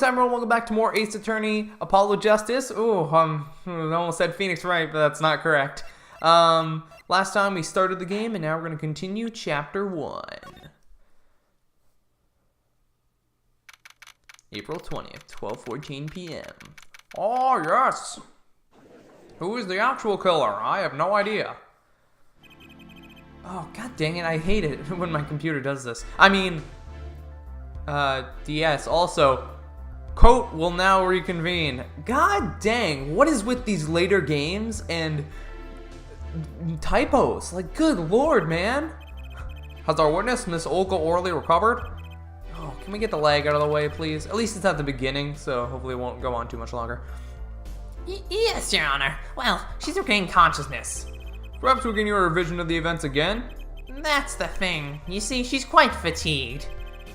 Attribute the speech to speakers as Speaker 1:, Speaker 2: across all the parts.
Speaker 1: time, everyone. Welcome back to more Ace Attorney Apollo Justice. Ooh, I almost said Phoenix Wright, but that's not correct. Last time we started the game, and now we're going to continue Chapter 1. April 20th, 12:14 p.m. Oh, yes! Who is the actual killer? I have no idea. Oh, god dang it, I hate it when my computer does this. I mean, DS. Also, Coat will now reconvene. God dang, what is with these later games and typos? Like, good lord, man. Has our witness, Miss Olga Orley, recovered? Oh, can we get the lag out of the way, please? At least it's at the beginning, so hopefully it won't go on too much longer.
Speaker 2: Yes, Your Honor. Well, she's regained consciousness.
Speaker 1: Perhaps we can hear a revision of the events again?
Speaker 2: That's the thing. You see, she's quite fatigued.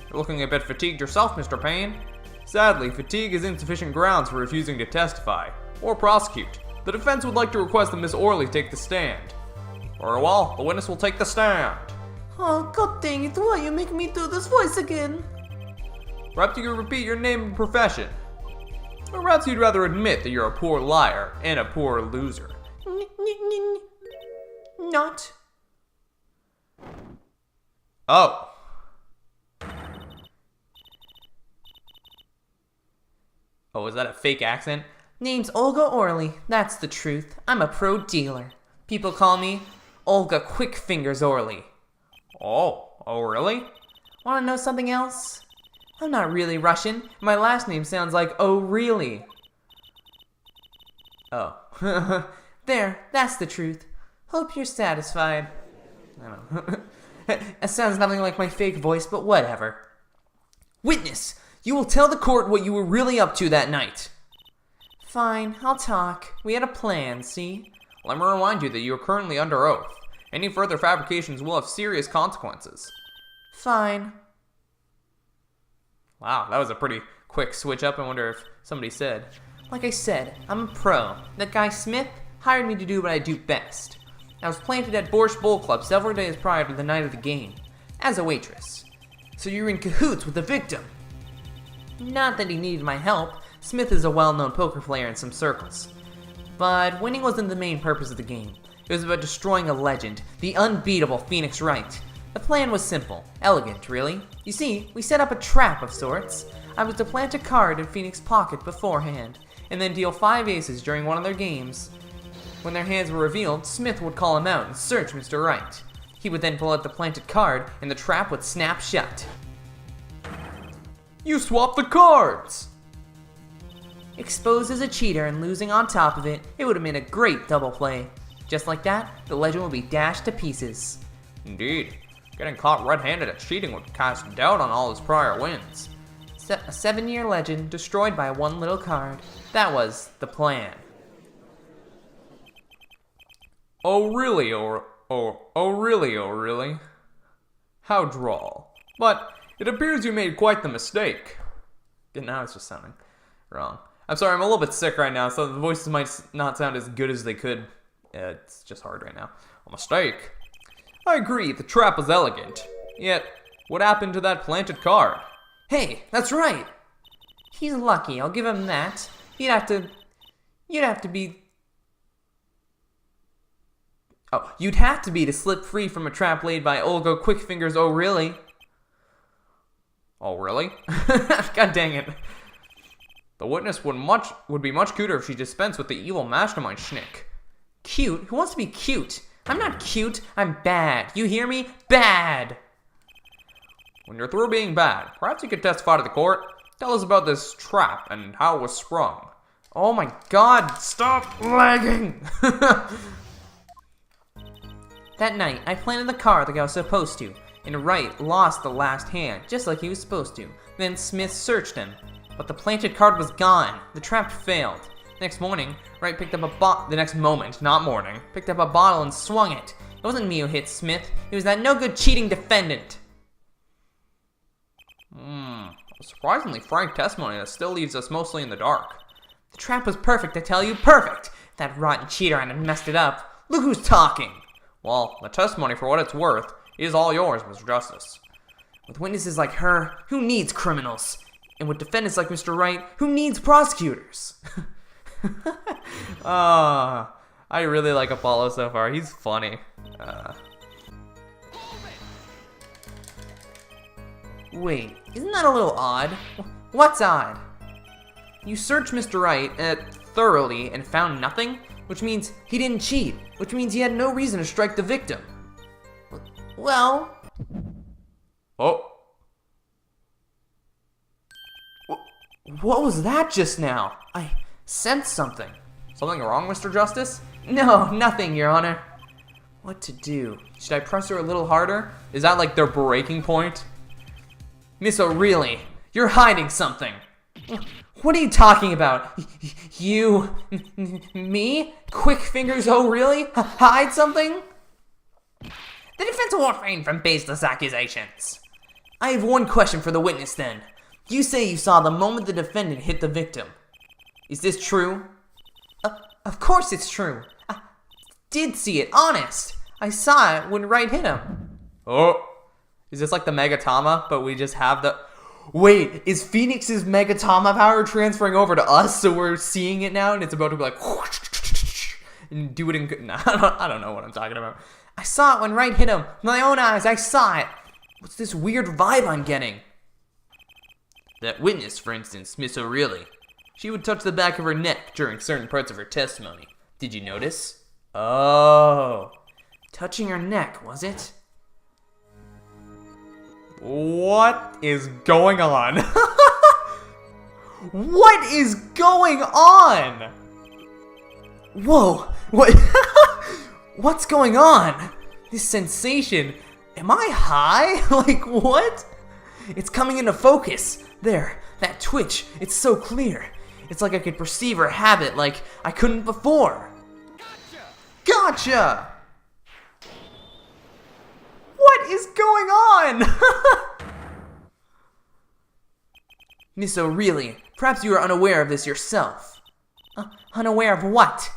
Speaker 1: You're looking a bit fatigued yourself, Mr. Payne. Sadly, fatigue is insufficient grounds for refusing to testify or prosecute. The defense would like to request that Miss Orley take the stand. Very well, the witness will take the stand.
Speaker 2: Oh, god dang it, why you make me do this voice again?
Speaker 1: Perhaps you could repeat your name and profession. Or perhaps you'd rather admit that you're a poor liar and a poor loser.
Speaker 2: Not.
Speaker 1: Oh. Oh, is that a fake accent?
Speaker 2: Name's Olga Orley, that's the truth. I'm a pro dealer. People call me Olga Quick Fingers Orley.
Speaker 1: Oh really?
Speaker 2: Wanna know something else? I'm not really Russian. My last name sounds like oh really.
Speaker 1: Oh.
Speaker 2: There, that's the truth. Hope you're satisfied. I don't know. It sounds nothing like my fake voice, but whatever. Witness, you will tell the court what you were really up to that night. Fine, I'll talk. We had a plan, see?
Speaker 1: Let me remind you that you are currently under oath. Any further fabrications will have serious consequences.
Speaker 2: Fine.
Speaker 1: Wow, that was a pretty quick switch up. I wonder if somebody said.
Speaker 2: Like I said, I'm a pro. That guy Smith hired me to do what I do best. I was planted at Borscht Bowl Club several days prior to the night of the game, as a waitress.
Speaker 1: So you're in cahoots with the victim?
Speaker 2: Not that he needed my help. Smith is a well-known poker player in some circles. But winning wasn't the main purpose of the game. It was about destroying a legend, the unbeatable Phoenix Wright. The plan was simple, elegant, really. You see, we set up a trap of sorts. I was to plant a card in Phoenix's pocket beforehand, and then deal 5 aces during one of their games. When their hands were revealed, Smith would call him out and search Mr. Wright. He would then pull out the planted card, and the trap would snap shut.
Speaker 1: You swapped the cards!
Speaker 2: Exposed as a cheater and losing on top of it, it would have made a great double play. Just like that, the legend would be dashed to pieces.
Speaker 1: Indeed. Getting caught red-handed at cheating would cast doubt on all his prior wins.
Speaker 2: A 7-year legend destroyed by one little card. That was the plan.
Speaker 1: Oh really, really? How droll. But it appears you made quite the mistake. And now it's just sounding wrong. I'm sorry, I'm a little bit sick right now, so the voices might not sound as good as they could. It's just hard right now. A mistake. I agree, the trap was elegant. Yet, what happened to that planted card?
Speaker 2: Hey, that's right! He's lucky, I'll give him that. You'd have to be to slip free from a trap laid by Olga Quickfingers oh really.
Speaker 1: Oh really?
Speaker 2: God dang it.
Speaker 1: The witness would be much cuter if she dispensed with the evil mastermind schnick.
Speaker 2: Cute? Who wants to be cute? I'm not cute, I'm bad. You hear me? Bad!
Speaker 1: When you're through being bad, perhaps you could testify to the court. Tell us about this trap and how it was sprung.
Speaker 2: Oh my god, stop lagging! That night, I planted the card like I was supposed to, and Wright lost the last hand, just like he was supposed to. Then Smith searched him, but the planted card was gone. The trap failed. Next morning, Wright picked up picked up a bottle and swung it. It wasn't me who hit Smith, it was that no-good cheating defendant.
Speaker 1: A surprisingly frank testimony that still leaves us mostly in the dark.
Speaker 2: The trap was perfect, I tell you, perfect! If that rotten cheater hadn't messed it up. Look who's talking!
Speaker 1: Well, the testimony, for what it's worth, is all yours, Mr. Justice.
Speaker 2: With witnesses like her, who needs criminals? And with defendants like Mr. Wright, who needs prosecutors?
Speaker 1: I really like Apollo so far. He's funny.
Speaker 2: Wait, isn't that a little odd? What's odd? You searched Mr. Wright thoroughly and found nothing, which means he didn't cheat, which means he had no reason to strike the victim. Well...
Speaker 1: Oh.
Speaker 2: What was that just now? I sensed something.
Speaker 1: Something wrong, Mr. Justice?
Speaker 2: No, nothing, Your Honor. What to do?
Speaker 1: Should I press her a little harder? Is that like their breaking point?
Speaker 2: Miss O'Reilly, you're hiding something. What are you talking about? You... me? Quick fingers O'Reilly? Hide something? The defense will refrain from baseless accusations. I have one question for the witness then. You say you saw the moment the defendant hit the victim. Is this true? Of course it's true. I did see it, honest. I saw it when Wright hit him.
Speaker 1: Oh. Is this like the Megatama, but we just have the...
Speaker 2: Wait, is Phoenix's Megatama power transferring over to us so we're seeing it now and it's about to be like...
Speaker 1: and do it in... Nah, I don't know what I'm talking about.
Speaker 2: I saw it when Wright hit him. With my own eyes, I saw it. What's this weird vibe I'm getting?
Speaker 1: That witness, for instance, Miss O'Reilly. She would touch the back of her neck during certain parts of her testimony. Did you notice?
Speaker 2: Oh. Touching her neck, was it?
Speaker 1: What is going on?
Speaker 2: What is going on? Whoa. What? What's going on? This sensation. Am I high? Like what? It's coming into focus. There, that twitch. It's so clear. It's like I could perceive her habit like I couldn't before. Gotcha! What is going on? Miss O'Reilly, perhaps you are unaware of this yourself. Unaware of what?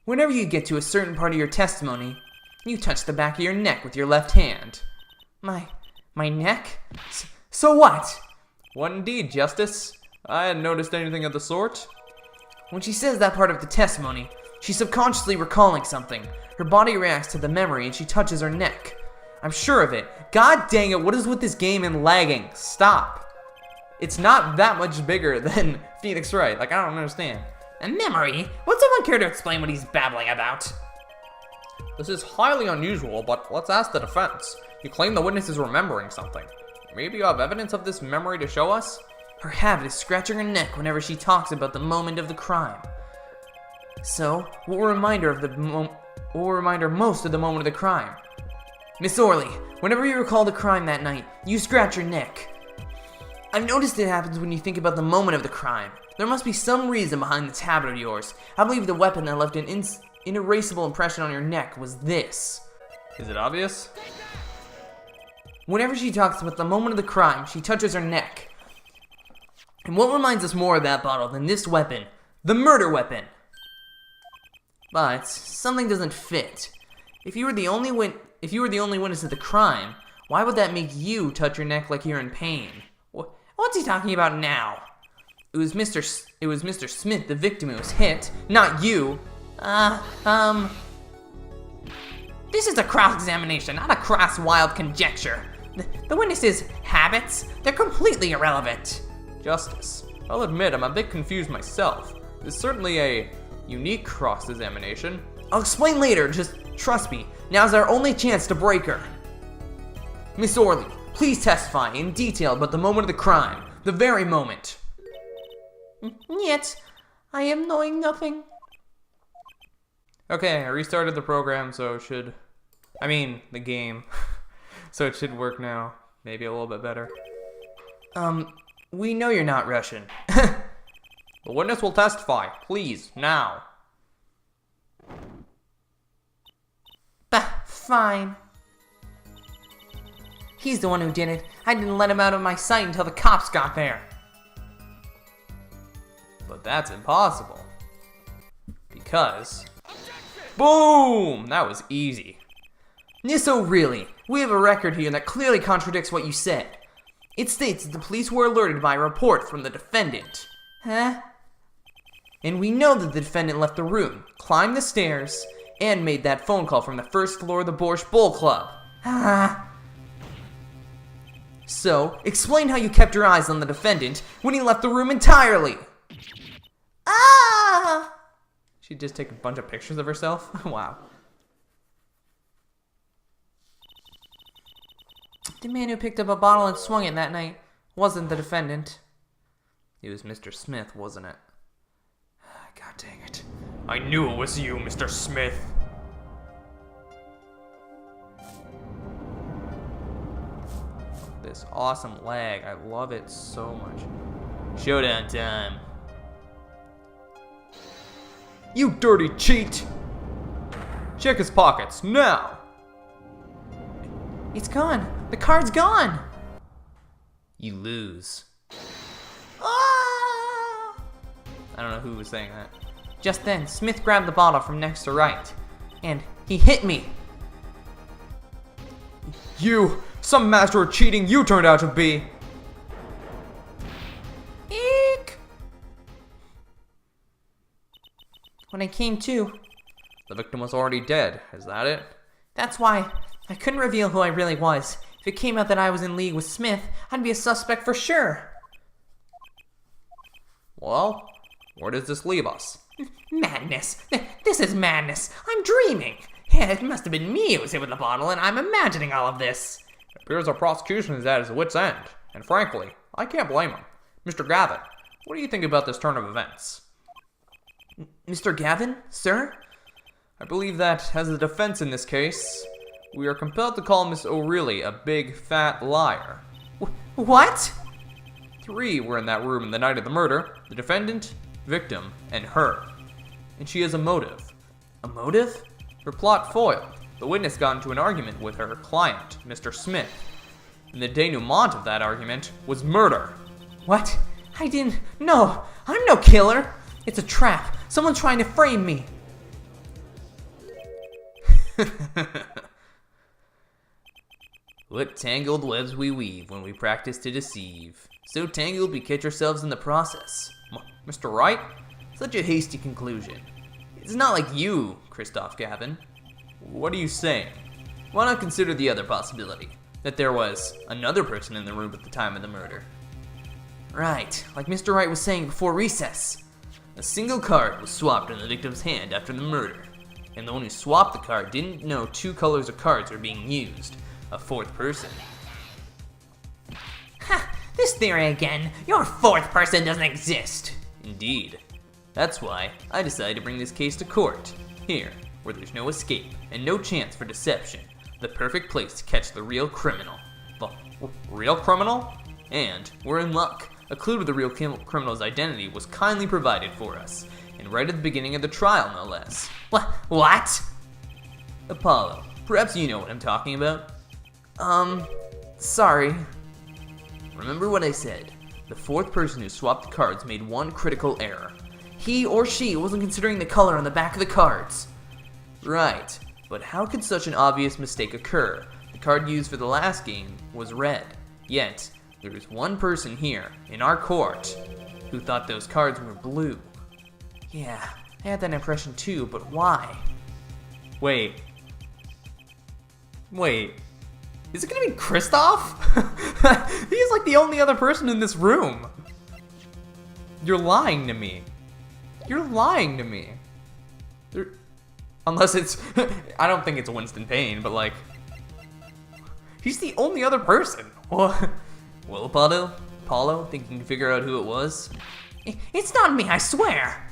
Speaker 2: Whenever you get to a certain part of your testimony, you touch the back of your neck with your left hand. My neck? So what?
Speaker 1: What indeed, Justice? I hadn't noticed anything of the sort.
Speaker 2: When she says that part of the testimony, she's subconsciously recalling something. Her body reacts to the memory and she touches her neck. I'm sure of it. God dang it, what is with this game and lagging? Stop. It's not that much bigger than Phoenix Wright. Like, I don't understand. A memory? Would someone care to explain what he's babbling about?
Speaker 1: This is highly unusual, but let's ask the defense. You claim the witness is remembering something. Maybe you have evidence of this memory to show us?
Speaker 2: Her habit is scratching her neck whenever she talks about the moment of the crime. So, what will remind her most of the moment of the crime? Miss Orley, whenever you recall the crime that night, you scratch your neck. I've noticed it happens when you think about the moment of the crime. There must be some reason behind this habit of yours. I believe the weapon that left an inerasable impression on your neck was this.
Speaker 1: Is it obvious?
Speaker 2: Whenever she talks about the moment of the crime, she touches her neck. And what reminds us more of that bottle than this weapon? The murder weapon! But something doesn't fit. If you were the only witness of the crime, why would that make you touch your neck like you're in pain? What's he talking about now? It was Mr. Smith, the victim who was hit, not you. This is a cross-examination, not a cross-wild conjecture. The witness's habits, they're completely irrelevant.
Speaker 1: Justice, I'll admit I'm a bit confused myself. It's certainly a unique cross-examination.
Speaker 2: I'll explain later, just trust me. Now's our only chance to break her. Miss Orley, please testify in detail about the moment of the crime. The very moment. Yet, I am knowing nothing.
Speaker 1: Okay, I restarted the program, so it should... the game. So it should work now. Maybe a little bit better.
Speaker 2: We know you're not Russian.
Speaker 1: The witness will testify. Please, now.
Speaker 2: Fine. He's the one who did it. I didn't let him out of my sight until the cops got there.
Speaker 1: But that's impossible. Because... Boom! That was easy.
Speaker 2: Nisso, really, we have a record here that clearly contradicts what you said. It states that the police were alerted by a report from the defendant. Huh? And we know that the defendant left the room, climbed the stairs, and made that phone call from the first floor of the Borscht Bowl Club. Ah. So, explain how you kept your eyes on the defendant when he left the room entirely. Ah!
Speaker 1: She'd just take a bunch of pictures of herself? Wow.
Speaker 2: The man who picked up a bottle and swung it that night wasn't the defendant.
Speaker 1: It was Mr. Smith, wasn't it? God dang it. I knew it was you, Mr. Smith. This awesome lag. I love it so much. Showdown time. You dirty cheat! Check his pockets, now!
Speaker 2: It's gone. The card's gone.
Speaker 1: You lose.
Speaker 2: Ah!
Speaker 1: I don't know who was saying that.
Speaker 2: Just then, Smith grabbed the bottle from next to right, and he hit me.
Speaker 1: You! Some master of cheating you turned out to be!
Speaker 2: Eek! When I came to,
Speaker 1: The victim was already dead, is that it?
Speaker 2: that's why I couldn't reveal who I really was. If it came out that I was in league with Smith, I'd be a suspect for sure.
Speaker 1: Well, where does this leave us?
Speaker 2: Madness. This is madness. I'm dreaming. It must have been me who was hit with the bottle, and I'm imagining all of this.
Speaker 1: It appears our prosecution is at its wit's end, and frankly, I can't blame him. Mr. Gavin, what do you think about this turn of events?
Speaker 2: Mr. Gavin, sir?
Speaker 1: I believe that, as the defense in this case, we are compelled to call Miss O'Reilly a big, fat liar.
Speaker 2: What?
Speaker 1: 3 were in that room the night of the murder: the defendant, victim, and her. And she has a motive.
Speaker 2: A motive?
Speaker 1: Her plot foiled. The witness got into an argument with her client, Mr. Smith. And the denouement of that argument was murder.
Speaker 2: What? I didn't. No, I'm no killer. It's a trap. Someone's trying to frame me.
Speaker 1: What tangled webs we weave when we practice to deceive. So tangled we catch ourselves in the process. Mr. Wright? Such a hasty conclusion. It's not like you, Christoph Gavin. What are you saying? Why not consider the other possibility? That there was another person in the room at the time of the murder.
Speaker 2: Right, like Mr. Wright was saying before recess.
Speaker 1: A single card was swapped in the victim's hand after the murder. And the one who swapped the card didn't know 2 colors of cards were being used. A 4th person.
Speaker 2: Ha! This theory again. Your 4th person doesn't exist.
Speaker 1: Indeed. That's why I decided to bring this case to court. Here, where there's no escape and no chance for deception. The perfect place to catch the real criminal. The real criminal? And we're in luck. A clue to the real criminal's identity was kindly provided for us. And right at the beginning of the trial, no less.
Speaker 2: What?
Speaker 1: Apollo, perhaps you know what I'm talking about?
Speaker 2: Sorry.
Speaker 1: Remember what I said. The 4th person who swapped the cards made one critical error.
Speaker 2: He or she wasn't considering the color on the back of the cards.
Speaker 1: Right, but how could such an obvious mistake occur? The card used for the last game was red. Yet, there is one person here, in our court, who thought those cards were blue.
Speaker 2: Yeah, I had that impression too, but why?
Speaker 1: Wait. Is it gonna be Christoph? He's like the only other person in this room. You're lying to me. You're lying to me. Unless it's... I don't think it's Winston Payne, but like... He's the only other person. Well, Apollo, think you can figure out who it was?
Speaker 2: It's not me, I swear.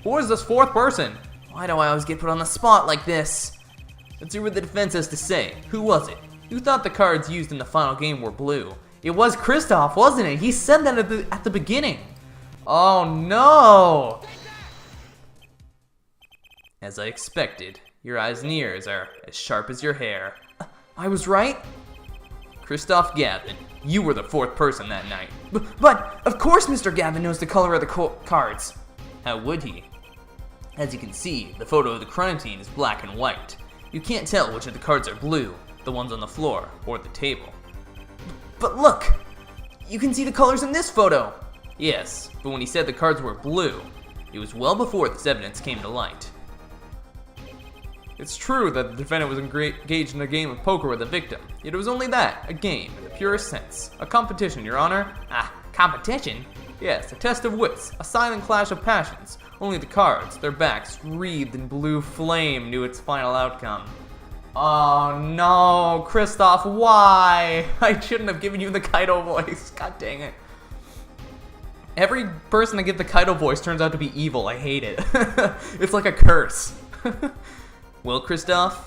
Speaker 1: Who is this 4th person?
Speaker 2: Why do I always get put on the spot like this?
Speaker 1: Let's see what the defense has to say. Who was it? Who thought the cards used in the final game were blue?
Speaker 2: It was Christoph, wasn't it? He said that at the beginning. Oh no!
Speaker 1: As I expected, your eyes and ears are as sharp as your hair.
Speaker 2: I was right?
Speaker 1: Christoph Gavin, you were the 4th person that night.
Speaker 2: But of course Mr. Gavin knows the color of the cards.
Speaker 1: How would he? As you can see, the photo of the crime scene is black and white. You can't tell which of the cards are blue, the ones on the floor or the table.
Speaker 2: But look! You can see the colors in this photo.
Speaker 1: Yes, but when he said the cards were blue, it was well before this evidence came to light. It's true that the defendant was engaged in a game of poker with the victim, yet it was only that, a game, in the purest sense. A competition, Your Honor.
Speaker 2: Ah, competition?
Speaker 1: Yes, a test of wits, a silent clash of passions. Only the cards, their backs wreathed in blue flame, knew its final outcome. Oh no, Kristoff, why? I shouldn't have given you the Kaido voice. God dang it. Every person I give the Kaido voice turns out to be evil. I hate it. It's like a curse. Well, Kristoff?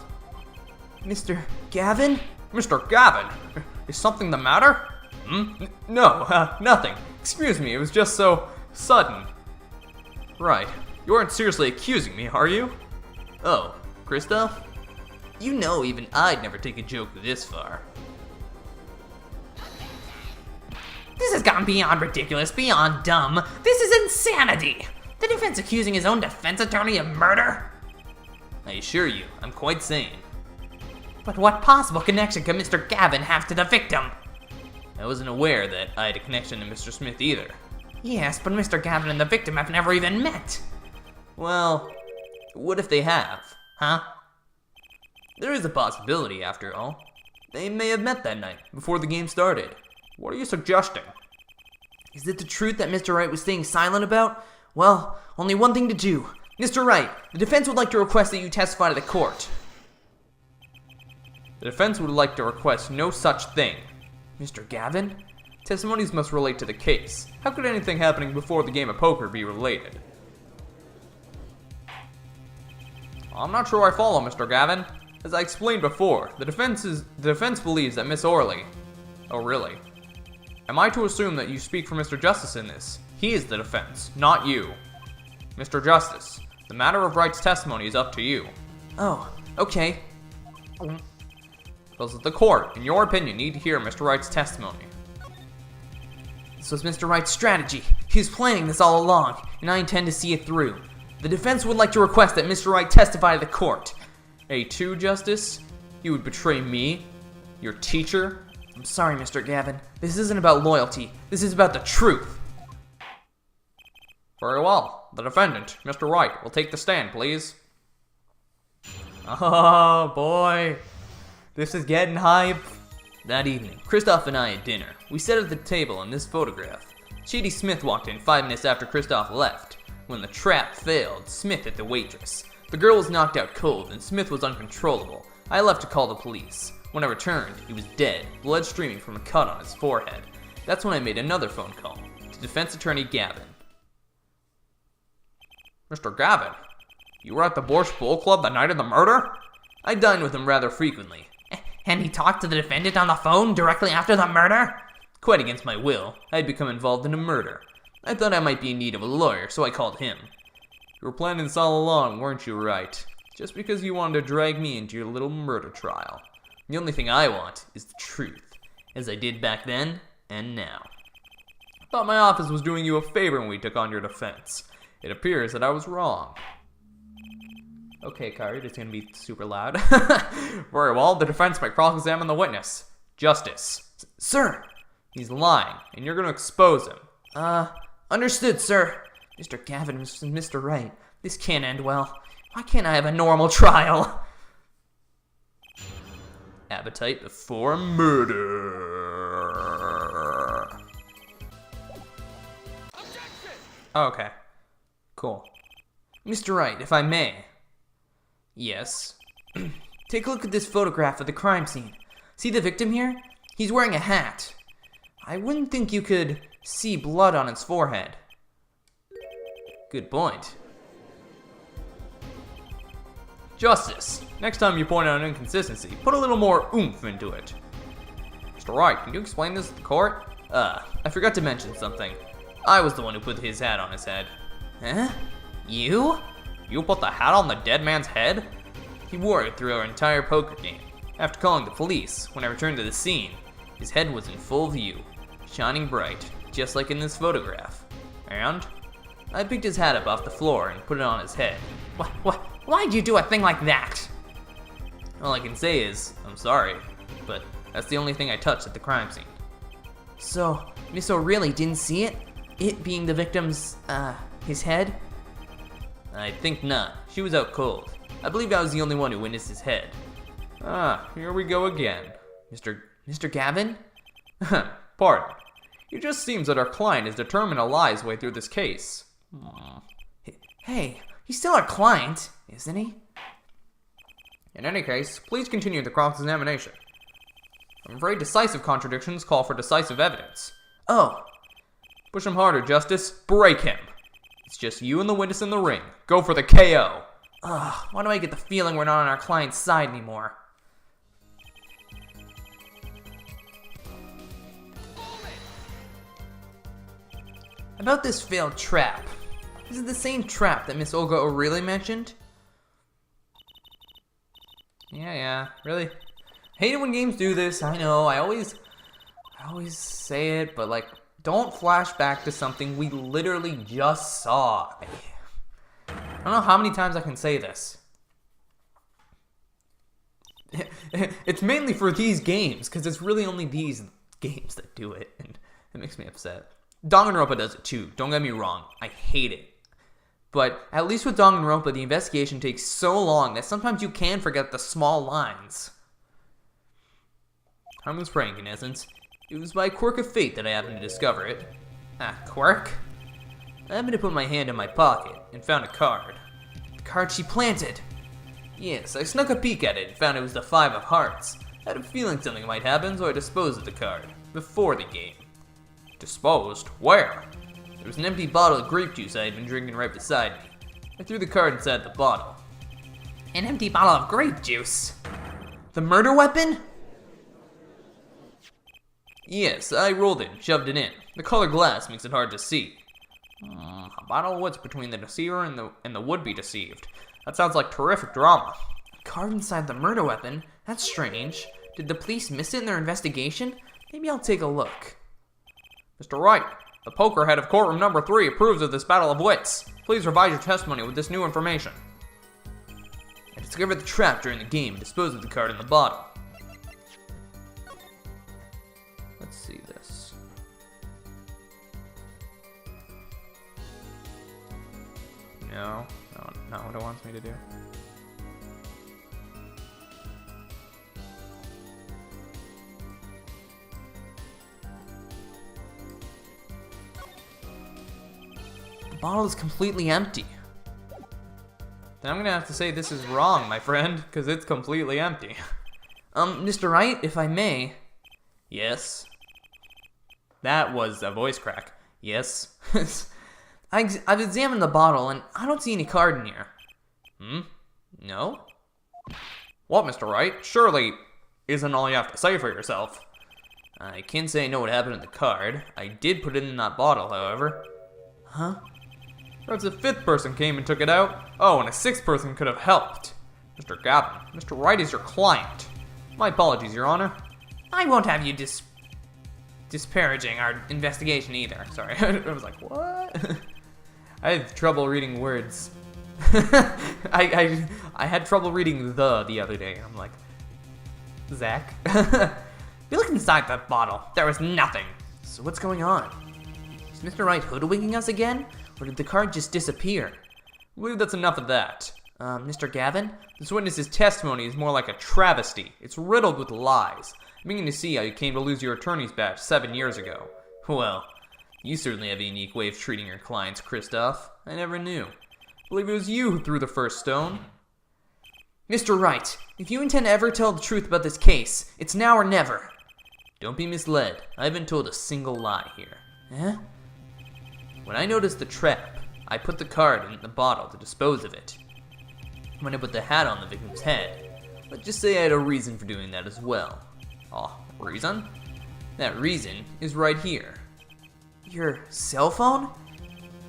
Speaker 2: Mr. Gavin?
Speaker 1: Mr. Gavin? Is something the matter? No, nothing. Excuse me, it was just so sudden. Right. You aren't seriously accusing me, are you? Oh, Kristoff? You know even I'd never take a joke this far.
Speaker 2: This has gone beyond ridiculous, beyond dumb. This is insanity! The defense accusing his own defense attorney of murder?
Speaker 1: I assure you, I'm quite sane.
Speaker 2: But what possible connection could Mr. Gavin have to the victim?
Speaker 1: I wasn't aware that I had a connection to Mr. Smith either.
Speaker 2: Yes, but Mr. Gavin and the victim have never even met.
Speaker 1: Well, what if they have?
Speaker 2: Huh?
Speaker 1: There is a possibility, after all. They may have met that night, before the game started. What are you suggesting?
Speaker 2: Is it the truth that Mr. Wright was staying silent about? Well, only one thing to do. Mr. Wright, the defense would like to request that you testify to the court.
Speaker 1: The defense would like to request no such thing.
Speaker 2: Mr. Gavin?
Speaker 1: Testimonies must relate to the case. How could anything happening before the game of poker be related? I'm not sure I follow, Mr. Gavin. As I explained before, the defense believes that Miss Orley... Oh, really? Am I to assume that you speak for Mr. Justice in this? He is the defense, not you. Mr. Justice, the matter of Wright's testimony is up to you.
Speaker 2: Oh, okay.
Speaker 1: Does the court, in your opinion, need to hear Mr. Wright's testimony?
Speaker 2: This was Mr. Wright's strategy. He was planning this all along, and I intend to see it through. The defense would like to request that Mr. Wright testify to the court.
Speaker 1: A2, Justice? You would betray me? Your teacher?
Speaker 2: I'm sorry, Mr. Gavin. This isn't about loyalty. This is about the truth.
Speaker 1: Very well. The defendant, Mr. Wright, will take the stand, please. Oh, boy. This is getting hype. That evening, Kristoff and I had dinner. We sat at the table in this photograph. Shady Smith walked in 5 minutes after Kristoff left. When the trap failed, Smith hit the waitress. The girl was knocked out cold, and Smith was uncontrollable. I left to call the police. When I returned, he was dead, blood streaming from a cut on his forehead. That's when I made another phone call to defense attorney Gavin. Mr. Gavin, you were at the Borscht Bowl Club the night of the murder? I dined with him rather frequently.
Speaker 2: And he talked to the defendant on the phone directly after the murder?
Speaker 1: Quite against my will, I had become involved in a murder. I thought I might be in need of a lawyer, so I called him. You were planning this all along, weren't you, Wright? Just because you wanted to drag me into your little murder trial. The only thing I want is the truth, as I did back then and now. I thought my office was doing you a favor when we took on your defense. It appears that I was wrong. Okay, Kari, it's gonna be super loud. Very well, the defense might cross-examine the witness. Justice.
Speaker 2: Sir!
Speaker 1: He's lying, and you're gonna expose him.
Speaker 2: Understood, sir. Mr. Gavin and Mr. Wright, this can't end well. Why can't I have a normal trial?
Speaker 1: Appetite before murder. Okay. Cool.
Speaker 2: Mr. Wright, if I may.
Speaker 1: Yes.
Speaker 2: Take a look at this photograph of the crime scene. See the victim here? He's wearing a hat. I wouldn't think you could see blood on his forehead.
Speaker 1: Good point. Justice, next time you point out an inconsistency, put a little more oomph into it. Mr. Wright, can you explain this to the court? I forgot to mention something. I was the one who put his hat on his head.
Speaker 2: Huh? You?
Speaker 1: You put the hat on the dead man's head? He wore it through our entire poker game. After calling the police, when I returned to the scene, his head was in full view, shining bright, just like in this photograph. And I picked his hat up off the floor and put it on his head.
Speaker 2: Why'd you do a thing like that?
Speaker 1: All I can say is, I'm sorry, but that's the only thing I touched at the crime scene.
Speaker 2: So, Miss O'Reilly didn't see it? It being the victim's, his head?
Speaker 1: I think not. She was out cold. I believe I was the only one who witnessed his head. Ah, here we go again.
Speaker 2: Mr. Gavin?
Speaker 1: Pardon. It just seems that our client is determined to lie his way through this case.
Speaker 2: Hey, he's still our client, isn't he?
Speaker 1: In any case, please continue the cross-examination. I'm afraid decisive contradictions call for decisive evidence.
Speaker 2: Oh.
Speaker 1: Push him harder, Justice. Break him. It's just you and the witness in the ring. Go for the KO.
Speaker 2: Ugh, why do I get the feeling we're not on our client's side anymore? About this failed trap. Is it the same trap that Miss Olga O'Reilly mentioned?
Speaker 1: Yeah, really? Hate it when games do this. I know, I always say it, but like, don't flash back to something we literally just saw. I don't know how many times I can say this. It's mainly for these games, because it's really only these games that do it, and it makes me upset. Danganronpa does it too, don't get me wrong, I hate it. But at least with Danganronpa, the investigation takes so long that sometimes you can forget the small lines. Harmless prank, in essence. It was by a quirk of fate that I happened to discover it. Ah, quirk? I happened to put my hand in my pocket and found a card.
Speaker 2: The card she planted.
Speaker 1: Yes, I snuck a peek at it and found it was the 5 of Hearts. I had a feeling something might happen, so I disposed of the card. Before the game. Disposed? Where? There was an empty bottle of grape juice I had been drinking right beside me. I threw the card inside the bottle.
Speaker 2: An empty bottle of grape juice? The murder weapon?
Speaker 1: Yes, I rolled it and shoved it in. The colored glass makes it hard to see. A bottle of what's between the deceiver and the would-be deceived. That sounds like terrific drama.
Speaker 2: A card inside the murder weapon? That's strange. Did the police miss it in their investigation? Maybe I'll take a look.
Speaker 1: Mr. Wright, the poker head of courtroom number 3 approves of this battle of wits. Please revise your testimony with this new information. I discovered the trap during the game and disposed of the card in the bottle. Let's see this. No, not what it wants me to do.
Speaker 2: The bottle is completely empty.
Speaker 1: Then I'm gonna have to say this is wrong, my friend, because it's completely empty.
Speaker 2: Mr. Wright, if I may.
Speaker 1: Yes? That was a voice crack. Yes?
Speaker 2: I've examined the bottle, and I don't see any card in here.
Speaker 1: No? What, Mr. Wright? Surely isn't all you have to say for yourself. I can't say I know what happened to the card. I did put it in that bottle, however.
Speaker 2: Huh?
Speaker 1: Perhaps a 5th person came and took it out. Oh, and a 6th person could have helped. Mr. Gavin, Mr. Wright is your client. My apologies, Your Honor.
Speaker 2: I won't have you disparaging our investigation either.
Speaker 1: Sorry, I was like, what? I had trouble reading words. I had trouble reading the other day. I'm like, Zach?
Speaker 2: We looked inside that bottle. There was nothing. So what's going on? Is Mr. Wright hoodwinking us again? Or did the card just disappear?
Speaker 1: I believe that's enough of that.
Speaker 2: Mr. Gavin?
Speaker 1: This witness's testimony is more like a travesty. It's riddled with lies. I'm beginning to see how you came to lose your attorney's badge 7 years ago. Well, you certainly have a unique way of treating your clients, Christoph. I never knew. I believe it was you who threw the first stone.
Speaker 2: Mr. Wright, if you intend to ever tell the truth about this case, it's now or never.
Speaker 1: Don't be misled. I haven't told a single lie here.
Speaker 2: Eh?
Speaker 1: When I noticed the trap, I put the card in the bottle to dispose of it. When I put the hat on the victim's head, let's just say I had a reason for doing that as well. Oh, reason? That reason is right here.
Speaker 2: Your cell phone?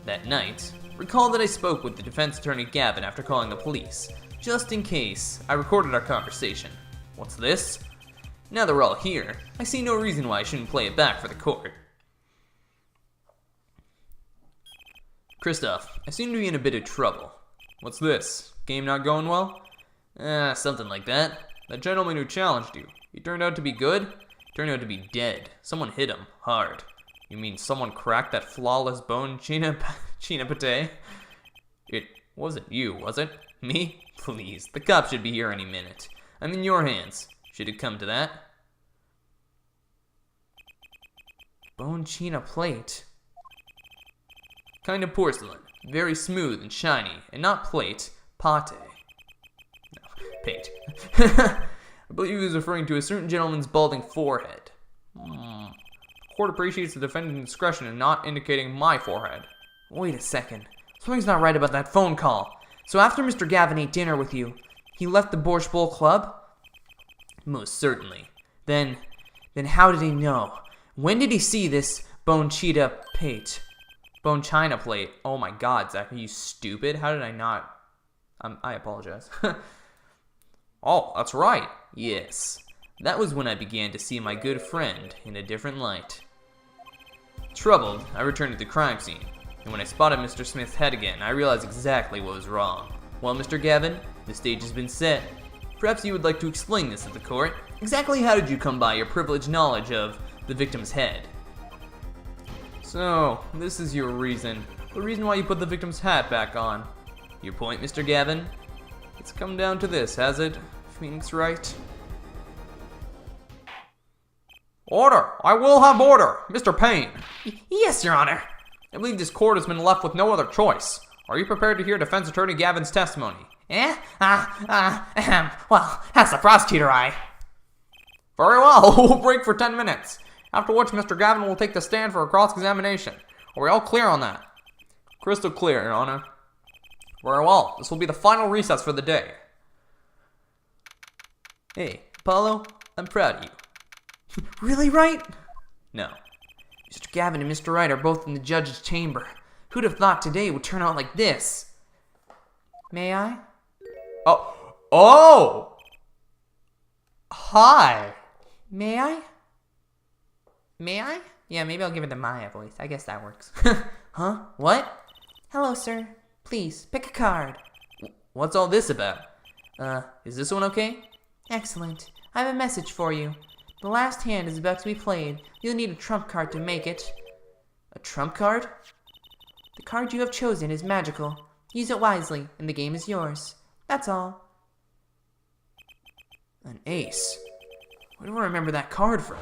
Speaker 1: That night, recall that I spoke with the defense attorney Gavin after calling the police. Just in case, I recorded our conversation. What's this? Now that we're all here, I see no reason why I shouldn't play it back for the court. Christoph, I seem to be in a bit of trouble. What's this? Game not going well? Something like that. That gentleman who challenged you, he turned out to be good? Turned out to be dead. Someone hit him, hard. You mean someone cracked that flawless bone china pate? It wasn't you, was it? Me? Please, the cops should be here any minute. I'm in your hands. Should it come to that?
Speaker 2: Bone china plate.
Speaker 1: Kind of porcelain. Very smooth and shiny. And not plate, pate. No, pate. I believe he was referring to a certain gentleman's balding forehead. The court appreciates the defendant's discretion in not indicating my forehead.
Speaker 2: Wait a second. Something's not right about that phone call. So after Mr. Gavin ate dinner with you, he left the Borscht Bowl Club?
Speaker 1: Most certainly.
Speaker 2: Then how did he know? When did he see this bone china plate?
Speaker 1: Bone china plate. Oh my god, Zach, are you stupid? How did I not? I apologize. Oh, that's right. Yes. That was when I began to see my good friend in a different light. Troubled, I returned to the crime scene, and when I spotted Mr. Smith's head again, I realized exactly what was wrong. Well, Mr. Gavin, the stage has been set. Perhaps you would like to explain this at the court. Exactly how did you come by your privileged knowledge of the victim's head? So, this is your reason. The reason why you put the victim's hat back on. Your point, Mr. Gavin? It's come down to this, has it? Phoenix Wright? Order! I will have order! Mr. Payne!
Speaker 2: Yes, Your Honor.
Speaker 1: I believe this court has been left with no other choice. Are you prepared to hear defense attorney Gavin's testimony?
Speaker 2: Well, as the prosecutor, I...
Speaker 1: Very well, we'll break for 10 minutes. After which, Mr. Gavin will take the stand for a cross-examination. Are we all clear on that? Crystal clear, Your Honor. Very well, this will be the final recess for the day. Hey, Apollo, I'm proud of you.
Speaker 2: Really, Wright?
Speaker 1: No.
Speaker 2: Mr. Gavin and Mr. Wright are both in the judge's chamber. Who'd have thought today would turn out like this? May I?
Speaker 1: Oh! Hi!
Speaker 2: May I? May I? Yeah, maybe I'll give it the Maya voice. I guess that works. Huh? What? Hello, sir. Please, pick a card.
Speaker 1: What's all this about? Is this one okay?
Speaker 2: Excellent. I have a message for you. The last hand is about to be played. You'll need a trump card to make it. A trump card? The card you have chosen is magical. Use it wisely, and the game is yours. That's all.
Speaker 1: An ace? Where do I remember that card from?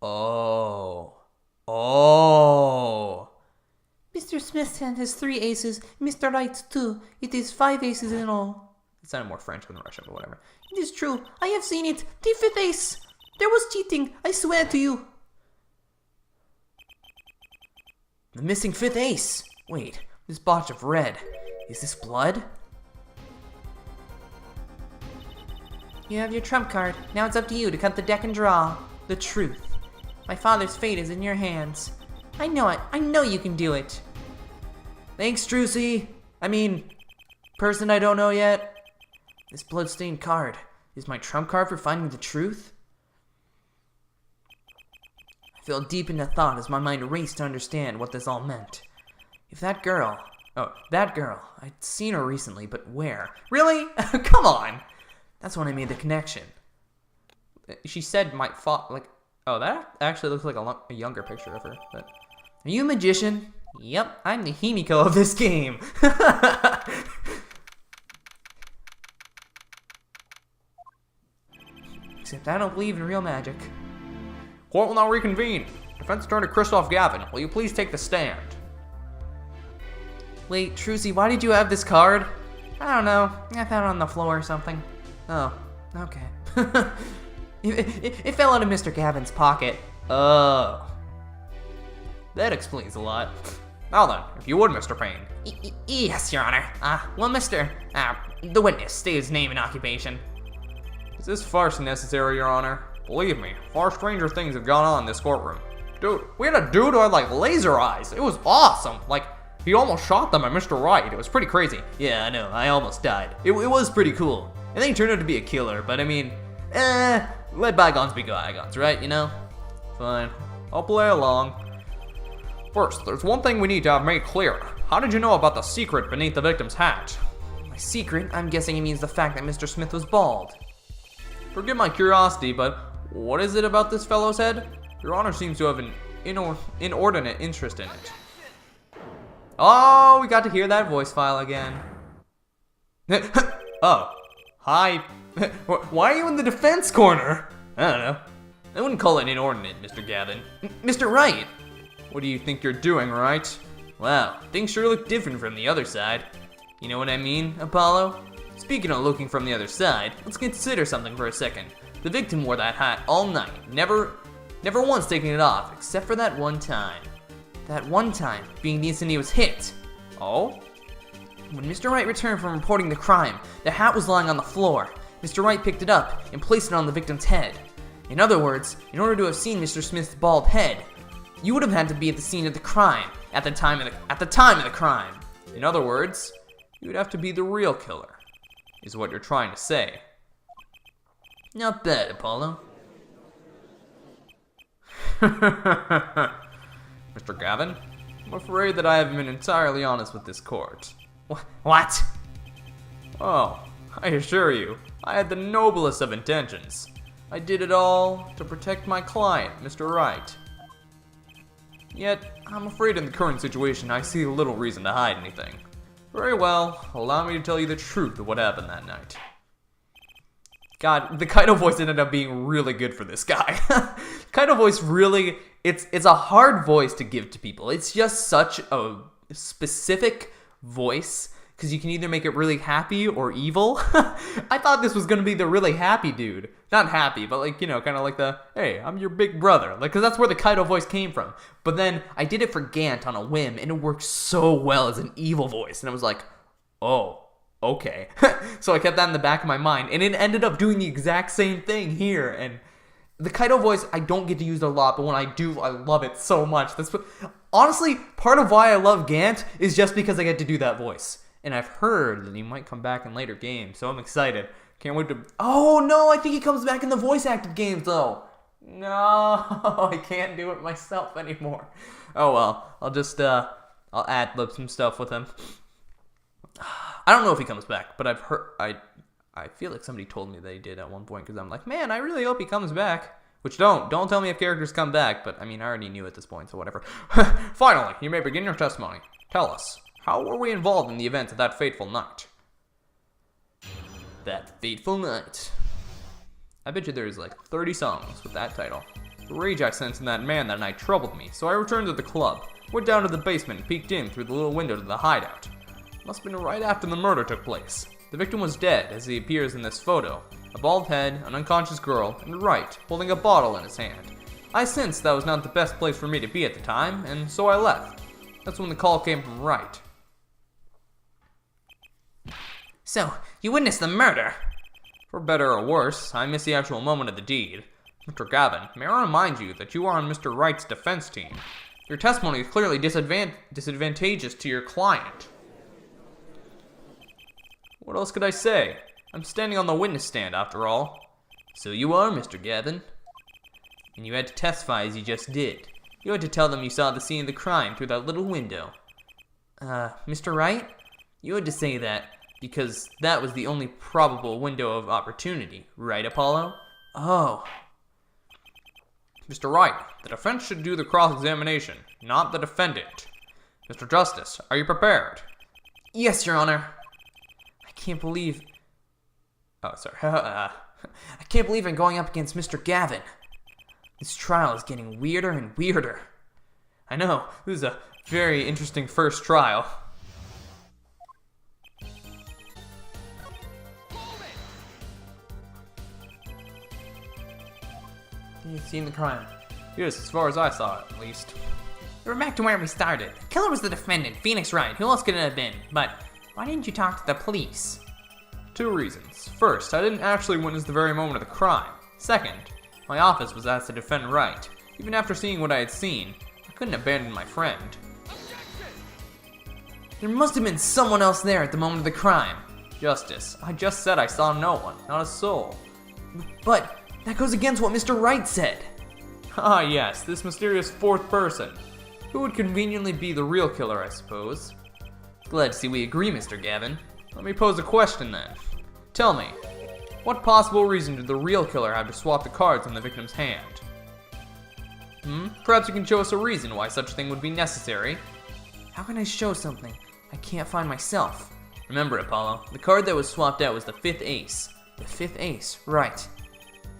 Speaker 1: Oh.
Speaker 2: Mr. Smith's hand has 3 aces, Mr. Wright's 2. It is 5 aces in all.
Speaker 1: It sounded more French than Russian, but whatever.
Speaker 2: It is true. I have seen it. The 5th ace. There was cheating. I swear to you.
Speaker 1: The missing 5th ace. Wait, this blotch of red. Is this blood?
Speaker 2: You have your trump card. Now it's up to you to cut the deck and draw. The truth. My father's fate is in your hands. I know it. I know you can do it.
Speaker 1: Thanks, Trucy. Person I don't know yet.
Speaker 2: This bloodstained card is my trump card for finding the truth? I fell deep into thought as my mind raced to understand what this all meant. If that girl... Oh, that girl. I'd seen her recently, but where?
Speaker 1: Really? Come on.
Speaker 2: That's when I made the connection.
Speaker 1: She said my oh, that actually looks like a younger picture of her. But
Speaker 2: are you a magician?
Speaker 1: Yep, I'm the Himiko of this game.
Speaker 2: Except I don't believe in real magic.
Speaker 1: Court will now reconvene. Defense attorney Christoph Gavin, will you please take the stand?
Speaker 2: Wait, Trucy, why did you have this card? I don't know. I found it on the floor or something. Oh, okay. It fell out of Mr. Gavin's pocket.
Speaker 1: Oh. That explains a lot. Now then, if you would, Mr. Payne.
Speaker 2: Yes, Your Honor. Well, the witness, state his name and occupation.
Speaker 1: Is this farce necessary, Your Honor? Believe me, far stranger things have gone on in this courtroom. Dude, we had a dude who had laser eyes. It was awesome. He almost shot them at Mr. Wright. It was pretty crazy. Yeah, I know. I almost died. It was pretty cool. And then he turned out to be a killer, but let bygones be bygones, right? You know? Fine. I'll play along. First, there's one thing we need to have made clear. How did you know about the secret beneath the victim's hat?
Speaker 2: My secret? I'm guessing it means the fact that Mr. Smith was bald.
Speaker 1: Forgive my curiosity, but what is it about this fellow's head? Your Honor seems to have an inordinate interest in it. Oh, we got to hear that voice file again. Oh, hi. Why are you in the defense corner? I don't know. I wouldn't call it inordinate, Mr. Gavin.
Speaker 2: Mr. Wright!
Speaker 1: What do you think you're doing, right?
Speaker 2: Wow, things sure look different from the other side. You know what I mean, Apollo? Speaking of looking from the other side, let's consider something for a second. The victim wore that hat all night, never once taking it off, except for that one time. That one time being the instant he was hit.
Speaker 1: Oh?
Speaker 2: When Mr. Wright returned from reporting the crime, the hat was lying on the floor. Mr. Wright picked it up and placed it on the victim's head. In other words, in order to have seen Mr. Smith's bald head, you would have had to be at the scene of the crime at the time of the crime.
Speaker 1: In other words, you would have to be the real killer, is what you're trying to say.
Speaker 2: Not bad, Apollo.
Speaker 1: Mr. Gavin, I'm afraid that I haven't been entirely honest with this court.
Speaker 2: What?
Speaker 1: Oh, I assure you, I had the noblest of intentions. I did it all to protect my client, Mr. Wright. Yet, I'm afraid in the current situation I see little reason to hide anything. Very well, allow me to tell you the truth of what happened that night. God, the Kaido voice ended up being really good for this guy. Kaido voice really, it's a hard voice to give to people. It's just such a specific voice, because you can either make it really happy or evil. I thought this was going to be the really happy dude. Not happy, but like, you know, kind of like the, hey, I'm your big brother. Like, because that's where the Kaido voice came from. But then I did it for Gant on a whim, and it worked so well as an evil voice. And I was like, oh. Okay. So I kept that in the back of my mind, and it ended up doing the exact same thing here. And the Kaido voice, I don't get to use it a lot, but when I do, I love it so much. That's what, honestly, part of why I love Gant is just because I get to do that voice. And I've heard that he might come back in later games, so I'm excited. Can't wait to... Oh, no, I think he comes back in the voice-acted games, though. No, I can't do it myself anymore. Oh, well, I'll just, I'll ad-lib some stuff with him. I don't know if he comes back, but I've heard, I feel like somebody told me they did at one point, because I'm like, man, I really hope he comes back. Which don't tell me if characters come back, but I mean, I already knew at this point, so whatever. Finally, you may begin your testimony. Tell us, how were we involved in the events of that fateful night?
Speaker 2: That fateful night.
Speaker 1: I bet you there's like 30 songs with that title. The rage I sensed in that man that night troubled me, so I returned to the club, went down to the basement and peeked in through the little window to the hideout. Must have been right after the murder took place. The victim was dead, as he appears in this photo. A bald head, an unconscious girl, and Wright, holding a bottle in his hand. I sensed that was not the best place for me to be at the time, and so I left. That's when the call came from Wright.
Speaker 2: So, you witnessed the murder?
Speaker 1: For better or worse, I missed the actual moment of the deed. Mr. Gavin, may I remind you that you are on Mr. Wright's defense team. Your testimony is clearly disadvantageous to your client. What else could I say? I'm standing on the witness stand, after all.
Speaker 2: So you are, Mr. Gavin. And you had to testify as you just did. You had to tell them you saw the scene of the crime through that little window. Mr. Wright? You had to say that because that was the only probable window of opportunity, right, Apollo?
Speaker 1: Oh. Mr. Wright, the defense should do the cross-examination, not the defendant. Mr. Justice, are you prepared?
Speaker 2: Yes, Your Honor. I can't believe I'm going up against Mr. Gavin. This trial is getting weirder and weirder.
Speaker 1: I know, this is a very interesting first trial.
Speaker 2: You've seen the crime.
Speaker 1: Yes, as far as I saw it, at least.
Speaker 2: We're back to where we started. The killer was the defendant, Phoenix Wright. Who else could it have been? But why didn't you talk to the police?
Speaker 1: 2 reasons. First, I didn't actually witness the very moment of the crime. Second, my office was asked to defend Wright. Even after seeing what I had seen, I couldn't abandon my friend.
Speaker 2: There must have been someone else there at the moment of the crime.
Speaker 1: Justice, I just said I saw no one, not a soul.
Speaker 2: But that goes against what Mr. Wright said.
Speaker 1: Ah yes, this mysterious 4th person. Who would conveniently be the real killer, I suppose.
Speaker 2: Glad to see we agree, Mr. Gavin.
Speaker 1: Let me pose a question then. Tell me, What possible reason did the real killer have to swap the cards on the victim's hand? Perhaps you can show us a reason why such a thing would be necessary.
Speaker 2: How can I show something I can't find myself?
Speaker 1: Remember, Apollo, the card that was swapped out was the 5th ace.
Speaker 2: The 5th ace, right.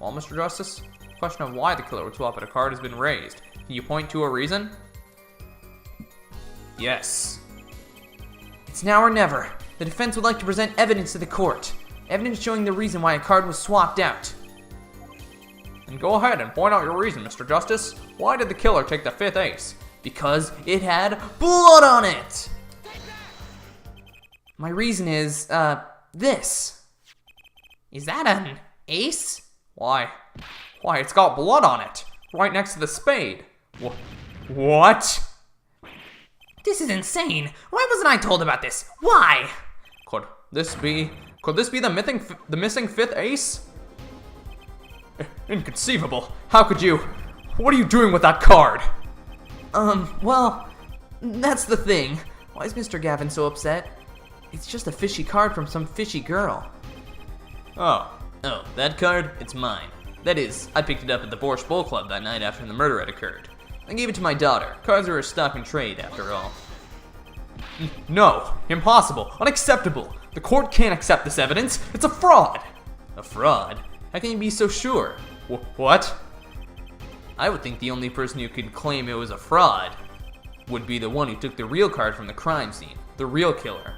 Speaker 1: Well, Mr. Justice, the question of why the killer would swap out a card has been raised. Can you point to a reason? Yes.
Speaker 2: It's now or never. The defense would like to present evidence to the court. Evidence showing the reason why a card was swapped out.
Speaker 1: Then go ahead and point out your reason, Mr. Justice. Why did the killer take the 5th ace?
Speaker 2: Because it had blood on it! My reason is, this. Is that an ace?
Speaker 1: Why, it's got blood on it. Right next to the spade. What?
Speaker 2: This is insane. Why wasn't I told about this? Why?
Speaker 1: Could this be the missing 5th ace? Inconceivable. How could you? What are you doing with that card?
Speaker 2: Well, that's the thing. Why is Mr. Gavin so upset? It's just a fishy card from some fishy girl.
Speaker 1: Oh, that card? It's mine. That is, I picked it up at the Borscht Bowl Club that night after the murder had occurred. I gave it to my daughter. Cards are a stock and trade, after all. No, impossible, unacceptable. The court can't accept this evidence. It's a fraud. A fraud? How can you be so sure? What? I would think the only person who could claim it was a fraud would be the one who took the real card from the crime scene, the real killer.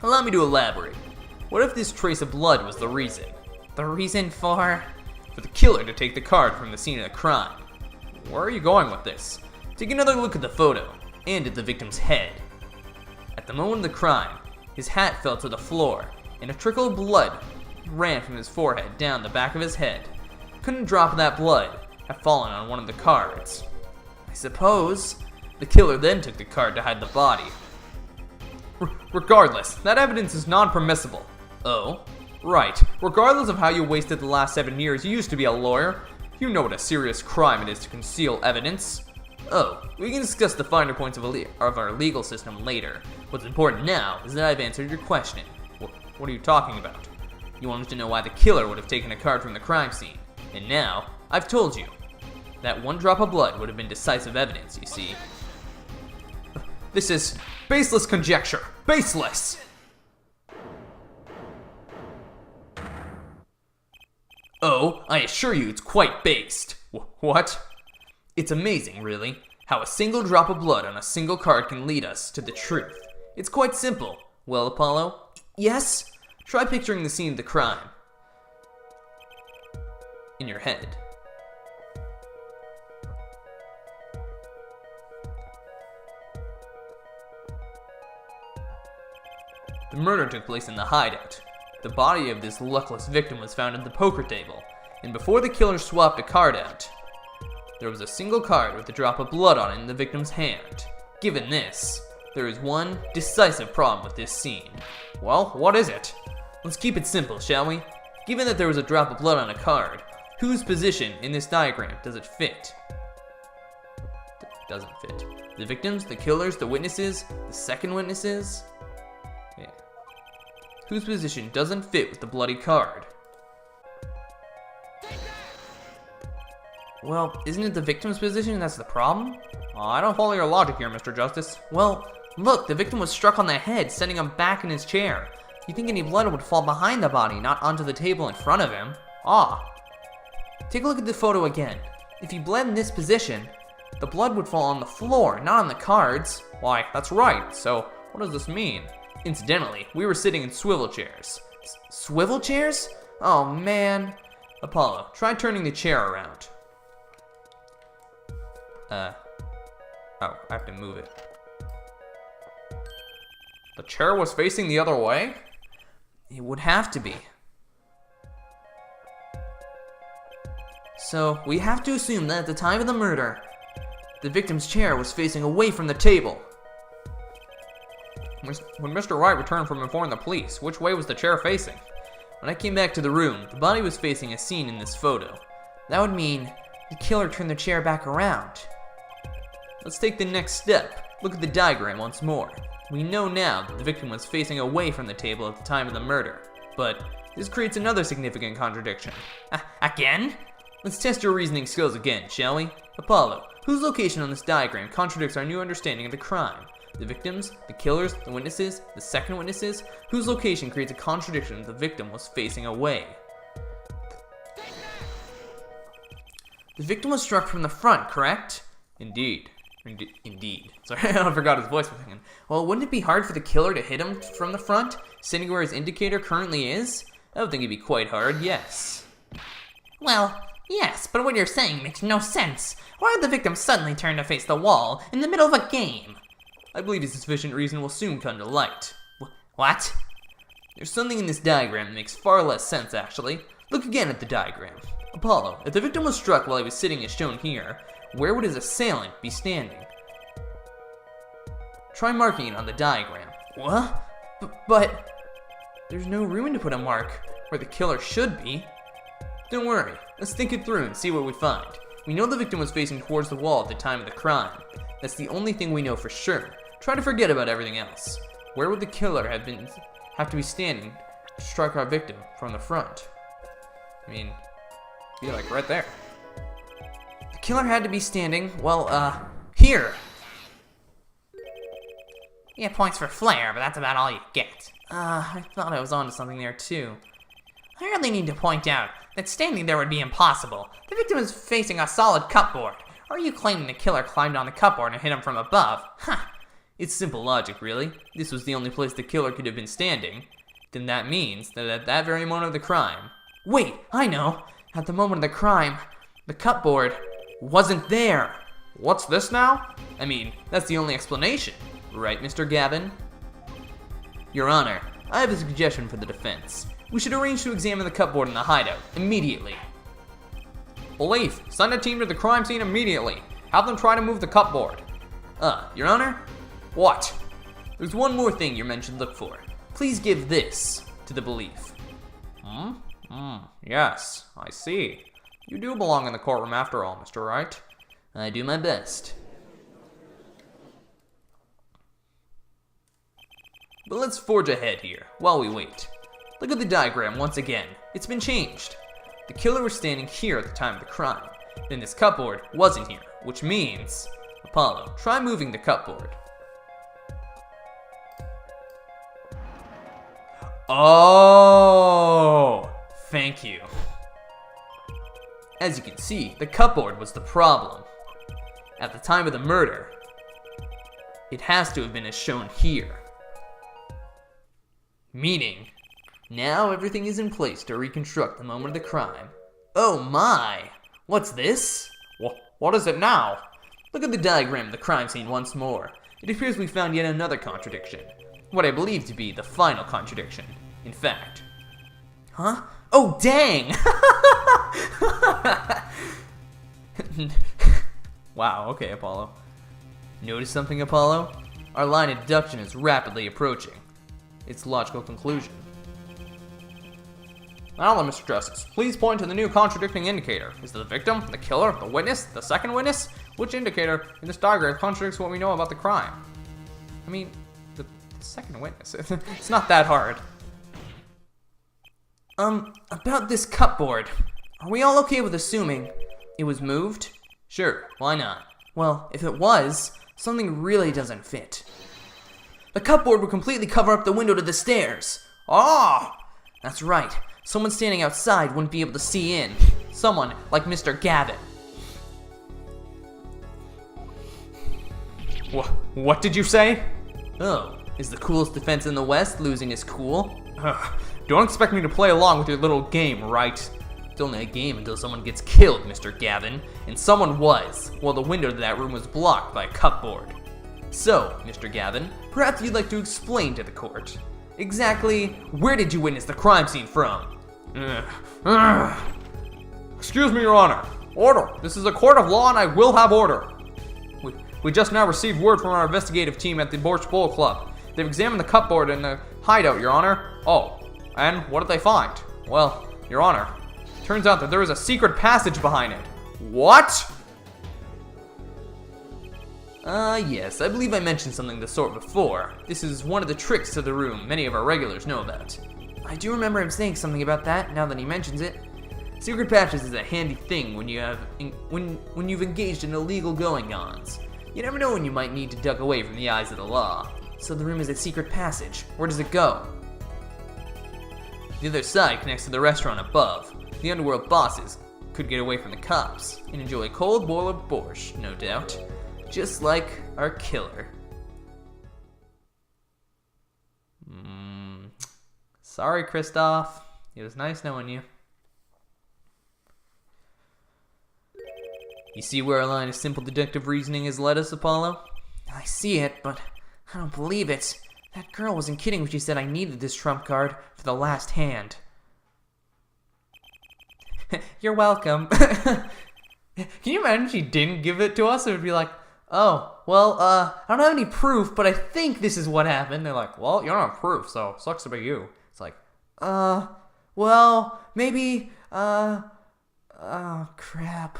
Speaker 1: Allow me to elaborate. What if this trace of blood was the reason?
Speaker 2: The reason for
Speaker 1: the killer to take the card from the scene of the crime. Where are you going with this? Take another look at the photo, and at the victim's head. At the moment of the crime, his hat fell to the floor, and a trickle of blood ran from his forehead down the back of his head. Couldn't a drop of that blood have fallen on one of the cards? I suppose. The killer then took the card to hide the body. Regardless, that evidence is non-permissible. Oh? Right. Regardless of how you wasted the last 7 years, you used to be a lawyer. You know what a serious crime it is to conceal evidence. Oh, we can discuss the finer points of our legal system later. What's important now is that I've answered your question. What are you talking about? You wanted to know why the killer would have taken a card from the crime scene. And now, I've told you. That one drop of blood would have been decisive evidence, you see. This is baseless conjecture. Baseless! Oh, I assure you it's quite based. What? It's amazing, really, how a single drop of blood on a single card can lead us to the truth. It's quite simple. Well, Apollo? Yes? Try picturing the scene of the crime. In your head. The murder took place in the hideout. The body of this luckless victim was found at the poker table, and before the killer swapped a card out, there was a single card with a drop of blood on it in the victim's hand. Given this, there is one decisive problem with this scene. Well, what is it? Let's keep it simple, shall we? Given that there was a drop of blood on a card, whose position in this diagram does it fit? It doesn't fit. The victims, the killers, the witnesses, the second witnesses? Yeah. Whose position doesn't fit with the bloody card? Well, isn't it the victim's position that's the problem? I don't follow your logic here, Mr. Justice. Well, look, the victim was struck on the head, sending him back in his chair. You'd think any blood would fall behind the body, not onto the table in front of him. Take a look at the photo again. If he bled in this position, the blood would fall on the floor, not on the cards. Why, that's right. So, what does this mean? Incidentally, we were sitting in swivel chairs. Swivel chairs? Oh, man. Apollo, try turning the chair around. Oh, I have to move it. The chair was facing the other way? It would have to be. So, we have to assume that at the time of the murder, the victim's chair was facing away from the table. When Mr. Wright returned from informing the police, which way was the chair facing? When I came back to the room, the body was facing as seen in this photo. That would mean the killer turned the chair back around. Let's take the next step. Look at the diagram once more. We know now that the victim was facing away from the table at the time of the murder. But This creates another significant contradiction.
Speaker 2: Again?
Speaker 1: Let's test your reasoning skills again, shall we? Apollo, whose location on this diagram contradicts our new understanding of the crime? The victims, the killers, the witnesses, the second witnesses? Whose location creates a contradiction the victim was facing away?
Speaker 2: The victim was struck from the front, correct?
Speaker 1: Indeed. Indeed. Sorry, I forgot his voice for a second.
Speaker 2: Well, wouldn't it be hard for the killer to hit him from the front, sitting where his indicator currently is?
Speaker 1: I would think it'd be quite hard, yes.
Speaker 2: Well, yes, but what you're saying makes no sense. Why would the victim suddenly turn to face the wall in the middle of a game?
Speaker 1: I believe a sufficient reason will soon come to light.
Speaker 2: What?
Speaker 1: There's something in this diagram that makes far less sense, actually. Look again at the diagram. Apollo, if the victim was struck while he was sitting as shown here, where would his assailant be standing? Try marking it on the diagram.
Speaker 2: What? But there's no room to put a mark where the killer should be.
Speaker 1: Don't worry, let's think it through and see what we find. We know the victim was facing towards the wall at the time of the crime. That's the only thing we know for sure. Try to forget about everything else. Where would the killer have to be standing to strike our victim from the front? I mean, be like right there.
Speaker 2: The killer had to be standing, well, here. Yeah, points for flair, but that's about all you get.
Speaker 1: I thought I was onto something there too.
Speaker 2: I really need to point out that standing there would be impossible. The victim is facing a solid cupboard. Or are you claiming the killer climbed on the cupboard and hit him from above? Huh.
Speaker 1: It's simple logic, really. This was the only place the killer could have been standing. Then that means that at that very moment of the crime...
Speaker 2: Wait, I know. At the moment of the crime, the cupboard wasn't there.
Speaker 1: What's this now? I mean, that's the only explanation. Right, Mr. Gavin? Your Honor, I have a suggestion for the defense. We should arrange to examine the cupboard in the hideout immediately. Police, send a team to the crime scene immediately. Have them try to move the cupboard. Your Honor? What? There's one more thing your men should look for. Please give this to the belief. Yes, I see. You do belong in the courtroom after all, Mr. Wright. I do my best. But let's forge ahead here, while we wait. Look at the diagram once again. It's been changed. The killer was standing here at the time of the crime. Then this cupboard wasn't here, which means... Apollo, try moving the cupboard. Oh! Thank you. As you can see, the cupboard was the problem. At the time of the murder, it has to have been as shown here. Meaning, now everything is in place to reconstruct the moment of the crime. Oh my! What's this? What is it now? Look at the diagram of the crime scene once more. It appears we found yet another contradiction. What I believe to be the final contradiction, in fact.
Speaker 2: Huh? Oh, dang!
Speaker 1: Wow, okay, Apollo. Notice something, Apollo? Our line of deduction is rapidly approaching its logical conclusion. Now then, Mr. Justice, please point to the new contradicting indicator. Is it the victim, the killer, the witness, the second witness? Which indicator in this diagram contradicts what we know about the crime? I mean, the second witness. It's not that hard.
Speaker 2: About this cupboard. Are we all okay with assuming it was moved?
Speaker 1: Sure, why not?
Speaker 2: Well, if it was, something really doesn't fit. The cupboard would completely cover up the window to the stairs.
Speaker 1: Ah!
Speaker 2: That's right. Someone standing outside wouldn't be able to see in. Someone like Mr. Gavin.
Speaker 1: What did you say?
Speaker 2: Oh, is the coolest defense in the West losing his cool?
Speaker 1: Don't expect me to play along with your little game, right? It's only a game until someone gets killed, Mr. Gavin. And someone was, while the window to that room was blocked by a cupboard. So, Mr. Gavin, perhaps you'd like to explain to the court. Exactly where did you witness the crime scene from? Excuse me, Your Honor. Order. This is a court of law and I will have order. We just now received word from our investigative team at the Borch Bowl Club. They've examined the cupboard in the hideout, Your Honor. Oh, and what did they find? Well, Your Honor, turns out that there is a secret passage behind it. What? Yes, I believe I mentioned something of the sort before. This is one of the tricks to the room many of our regulars know about.
Speaker 2: I do remember him saying something about that, now that he mentions it.
Speaker 1: Secret passages is a handy thing when you've engaged in illegal going-ons. You never know when you might need to duck away from the eyes of the law.
Speaker 2: So the room is a secret passage. Where does it go?
Speaker 1: The other side connects to the restaurant above. The underworld bosses could get away from the cops and enjoy a cold bowl of borscht, no doubt. Just like our killer. Sorry, Kristoff. It was nice knowing you. You see where our line of simple deductive reasoning has led us, Apollo?
Speaker 2: I see it, but I don't believe it. That girl wasn't kidding when she said I needed this trump card for the last hand.
Speaker 1: You're welcome. Can you imagine if she didn't give it to us? It would be like, oh, well, I don't have any proof, but I think this is what happened. They're like, well, you don't have proof, so sucks to be you. It's like,
Speaker 2: well, maybe, oh, crap.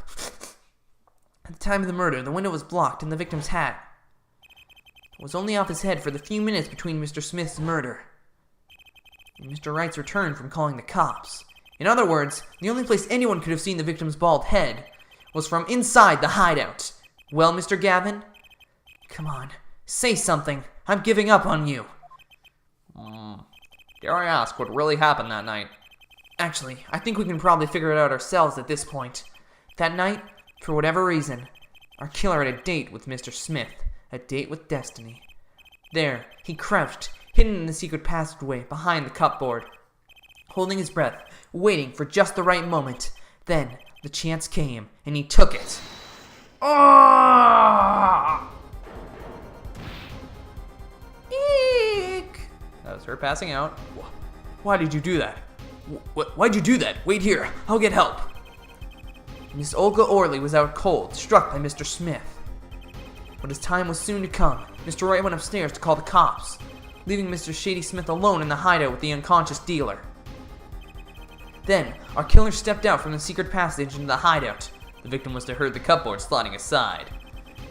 Speaker 2: At the time of the murder, the window was blocked and the victim's hat was only off his head for the few minutes between Mr. Smith's murder and Mr. Wright's return from calling the cops. In other words, the only place anyone could have seen the victim's bald head was from inside the hideout. Well, Mr. Gavin? Come on, say something. I'm giving up on you.
Speaker 1: Dare I ask what really happened that night?
Speaker 2: Actually, I think we can probably figure it out ourselves at this point. That night, for whatever reason, our killer had a date with Mr. Smith. A date with destiny. There, he crouched, hidden in the secret passageway behind the cupboard, holding his breath, waiting for just the right moment. Then, the chance came, and he took it.
Speaker 1: Ah! Eek! That was her passing out. Why did you do that? Why'd you do that? Wait here, I'll get help.
Speaker 2: Miss Olga Orley was out cold, struck by Mr. Smith. But his time was soon to come. Mr. Wright went upstairs to call the cops, leaving Mr. Shady Smith alone in the hideout with the unconscious dealer. Then, our killer stepped out from the secret passage into the hideout.
Speaker 1: The victim was to heard the cupboard sliding aside.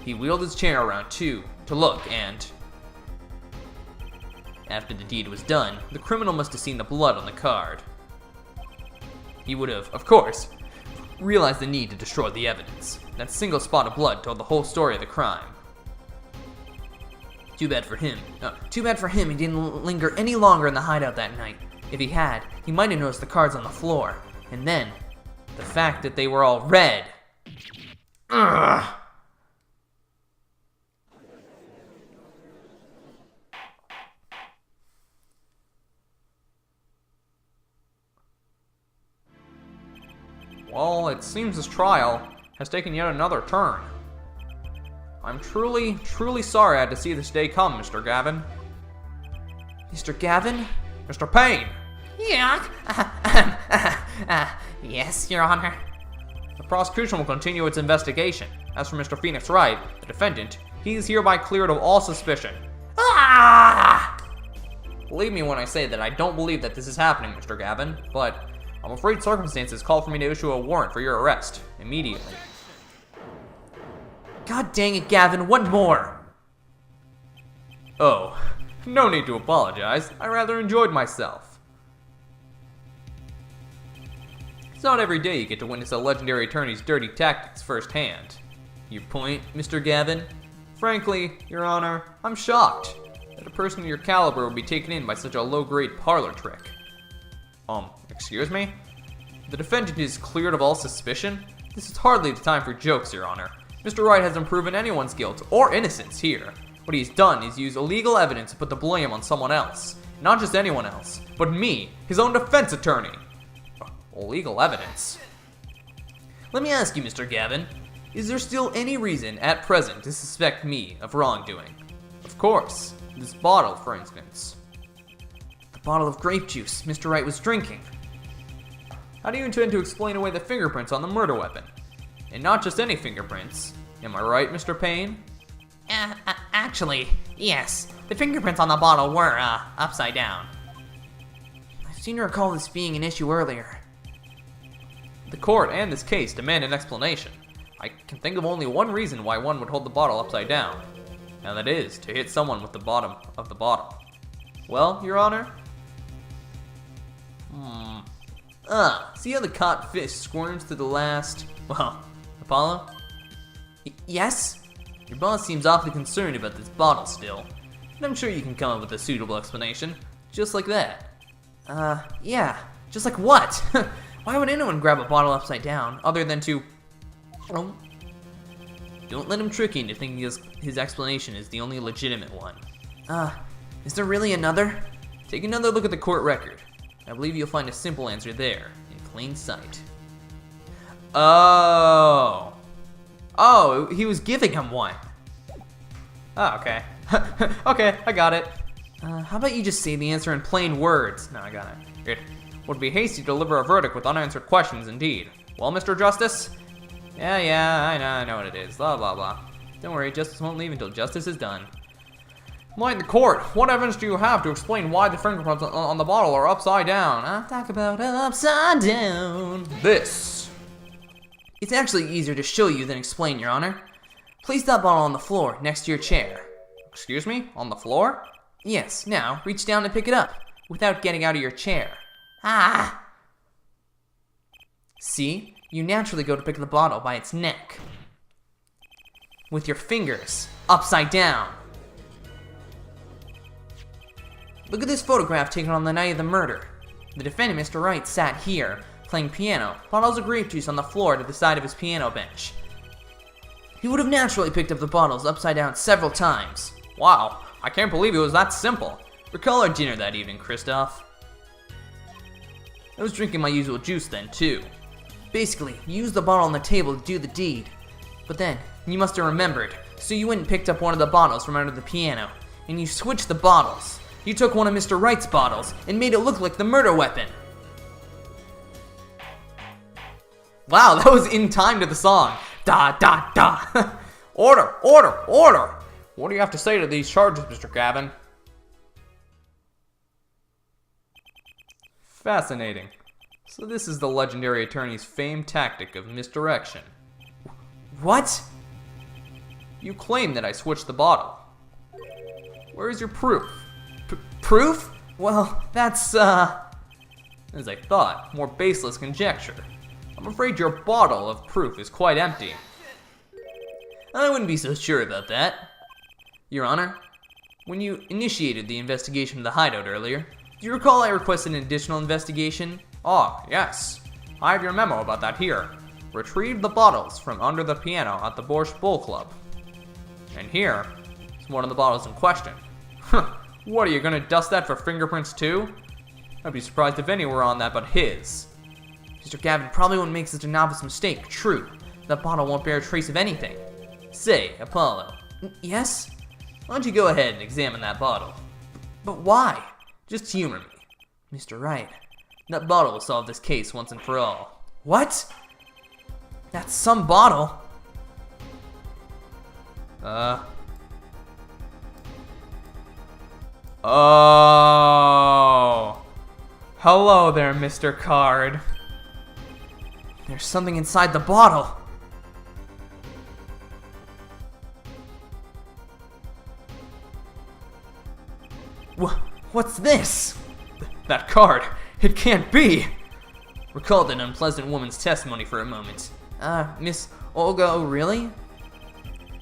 Speaker 1: He wheeled his chair around too, to look, and after the deed was done, the criminal must have seen the blood on the card. He would have, of course, realized the need to destroy the evidence. That single spot of blood told the whole story of the crime. Too bad for him.
Speaker 2: Too bad for him he didn't linger any longer in the hideout that night. If he had, he might have noticed the cards on the floor. And then,
Speaker 1: the fact that they were all red. Ugh. Well, it seems this trial has taken yet another turn. I'm truly, truly sorry I had to see this day come, Mr. Gavin.
Speaker 2: Mr. Gavin?
Speaker 1: Mr. Payne!
Speaker 3: Yeah. Yes, Your Honor.
Speaker 1: The prosecution will continue its investigation. As for Mr. Phoenix Wright, the defendant, he is hereby cleared of all suspicion.
Speaker 3: Ah!
Speaker 1: Believe me when I say that I don't believe that this is happening, Mr. Gavin, but I'm afraid circumstances call for me to issue a warrant for your arrest immediately.
Speaker 2: God dang it, Gavin, what more?
Speaker 1: Oh, no need to apologize. I rather enjoyed myself. It's not every day you get to witness a legendary attorney's dirty tactics firsthand. Your point, Mr. Gavin? Frankly, Your Honor, I'm shocked that a person of your caliber would be taken in by such a low-grade parlor trick. Excuse me? The defendant is cleared of all suspicion? This is hardly the time for jokes, Your Honor. Mr. Wright hasn't proven anyone's guilt or innocence here. What he's done is use illegal evidence to put the blame on someone else. Not just anyone else, but me, his own defense attorney. Illegal evidence? Let me ask you, Mr. Gavin, is there still any reason at present to suspect me of wrongdoing? Of course, this bottle, for instance.
Speaker 2: The bottle of grape juice Mr. Wright was drinking.
Speaker 1: How do you intend to explain away the fingerprints on the murder weapon? And not just any fingerprints. Am I right, Mr. Payne?
Speaker 3: Actually, yes. The fingerprints on the bottle were, upside down.
Speaker 2: I seem to recall this being an issue earlier.
Speaker 1: The court and this case demand an explanation. I can think of only one reason why one would hold the bottle upside down, and that is to hit someone with the bottom of the bottle. Well, Your Honor?
Speaker 2: See how the caught fish squirms to the last... Well, Apollo? Yes? Your boss seems awfully concerned about this bottle still. And I'm sure you can come up with a suitable explanation. Just like that. Yeah. Just like what? Why would anyone grab a bottle upside down, other than to... Oh. Don't let him trick you into thinking his explanation is the only legitimate one. Is there really another? Take another look at the court record. I believe you'll find a simple answer there, in plain sight. Oh, he was giving him one.
Speaker 1: Oh, okay. Okay, I got it.
Speaker 2: How about you just say the answer in plain words?
Speaker 1: No, I got it. It would be hasty to deliver a verdict with unanswered questions indeed. Well, Mr. Justice? Yeah, I know what it is. Blah, blah, blah. Don't worry, justice won't leave until justice is done. Light in the court, what evidence do you have to explain why the fingerprints on the bottle are upside down?
Speaker 2: Talk about upside down.
Speaker 1: This.
Speaker 2: It's actually easier to show you than explain, Your Honor. Place that bottle on the floor next to your chair.
Speaker 1: Excuse me? On the floor?
Speaker 2: Yes, now reach down and pick it up without getting out of your chair. See? You naturally go to pick the bottle by its neck. With your fingers upside down. Look at this photograph taken on the night of the murder. The defendant, Mr. Wright, sat here, playing piano, bottles of grape juice on the floor to the side of his piano bench. He would have naturally picked up the bottles upside down several times.
Speaker 1: Wow, I can't believe it was that simple.
Speaker 2: Recall our dinner that evening, Christoph. I was drinking my usual juice then, too. Basically, you used the bottle on the table to do the deed. But then, you must have remembered, so you went and picked up one of the bottles from under the piano, and you switched the bottles. You took one of Mr. Wright's bottles and made it look like the murder weapon.
Speaker 1: Wow, that was in time to the song. Da, da, da. Order, order, order. What do you have to say to these charges, Mr. Gavin? Fascinating. So this is the legendary attorney's famed tactic of misdirection.
Speaker 2: What?
Speaker 1: You claim that I switched the bottle. Where is your proof?
Speaker 2: Proof? Well, that's,
Speaker 1: As I thought, more baseless conjecture. I'm afraid your bottle of proof is quite empty.
Speaker 2: I wouldn't be so sure about that. Your Honor, when you initiated the investigation of the hideout earlier, do you recall I requested an additional investigation?
Speaker 1: Ah, yes. I have your memo about that here. Retrieve the bottles from under the piano at the Borscht Bull Club. And here is one of the bottles in question. What, are you gonna dust that for fingerprints too? I'd be surprised if any were on that but his.
Speaker 2: Mr. Gavin probably wouldn't make such a novice mistake, true. That bottle won't bear a trace of anything.
Speaker 1: Say, Apollo.
Speaker 2: Yes?
Speaker 1: Why don't you go ahead and examine that bottle?
Speaker 2: But why?
Speaker 1: Just humor me.
Speaker 2: Mr. Wright.
Speaker 1: That bottle will solve this case once and for all.
Speaker 2: What? That's some bottle.
Speaker 1: Oh. Hello there, Mr. Card.
Speaker 2: There's something inside the bottle. What's this?
Speaker 1: That card. It can't be.
Speaker 2: Recall that unpleasant woman's testimony for a moment. Miss Olga O'Reilly?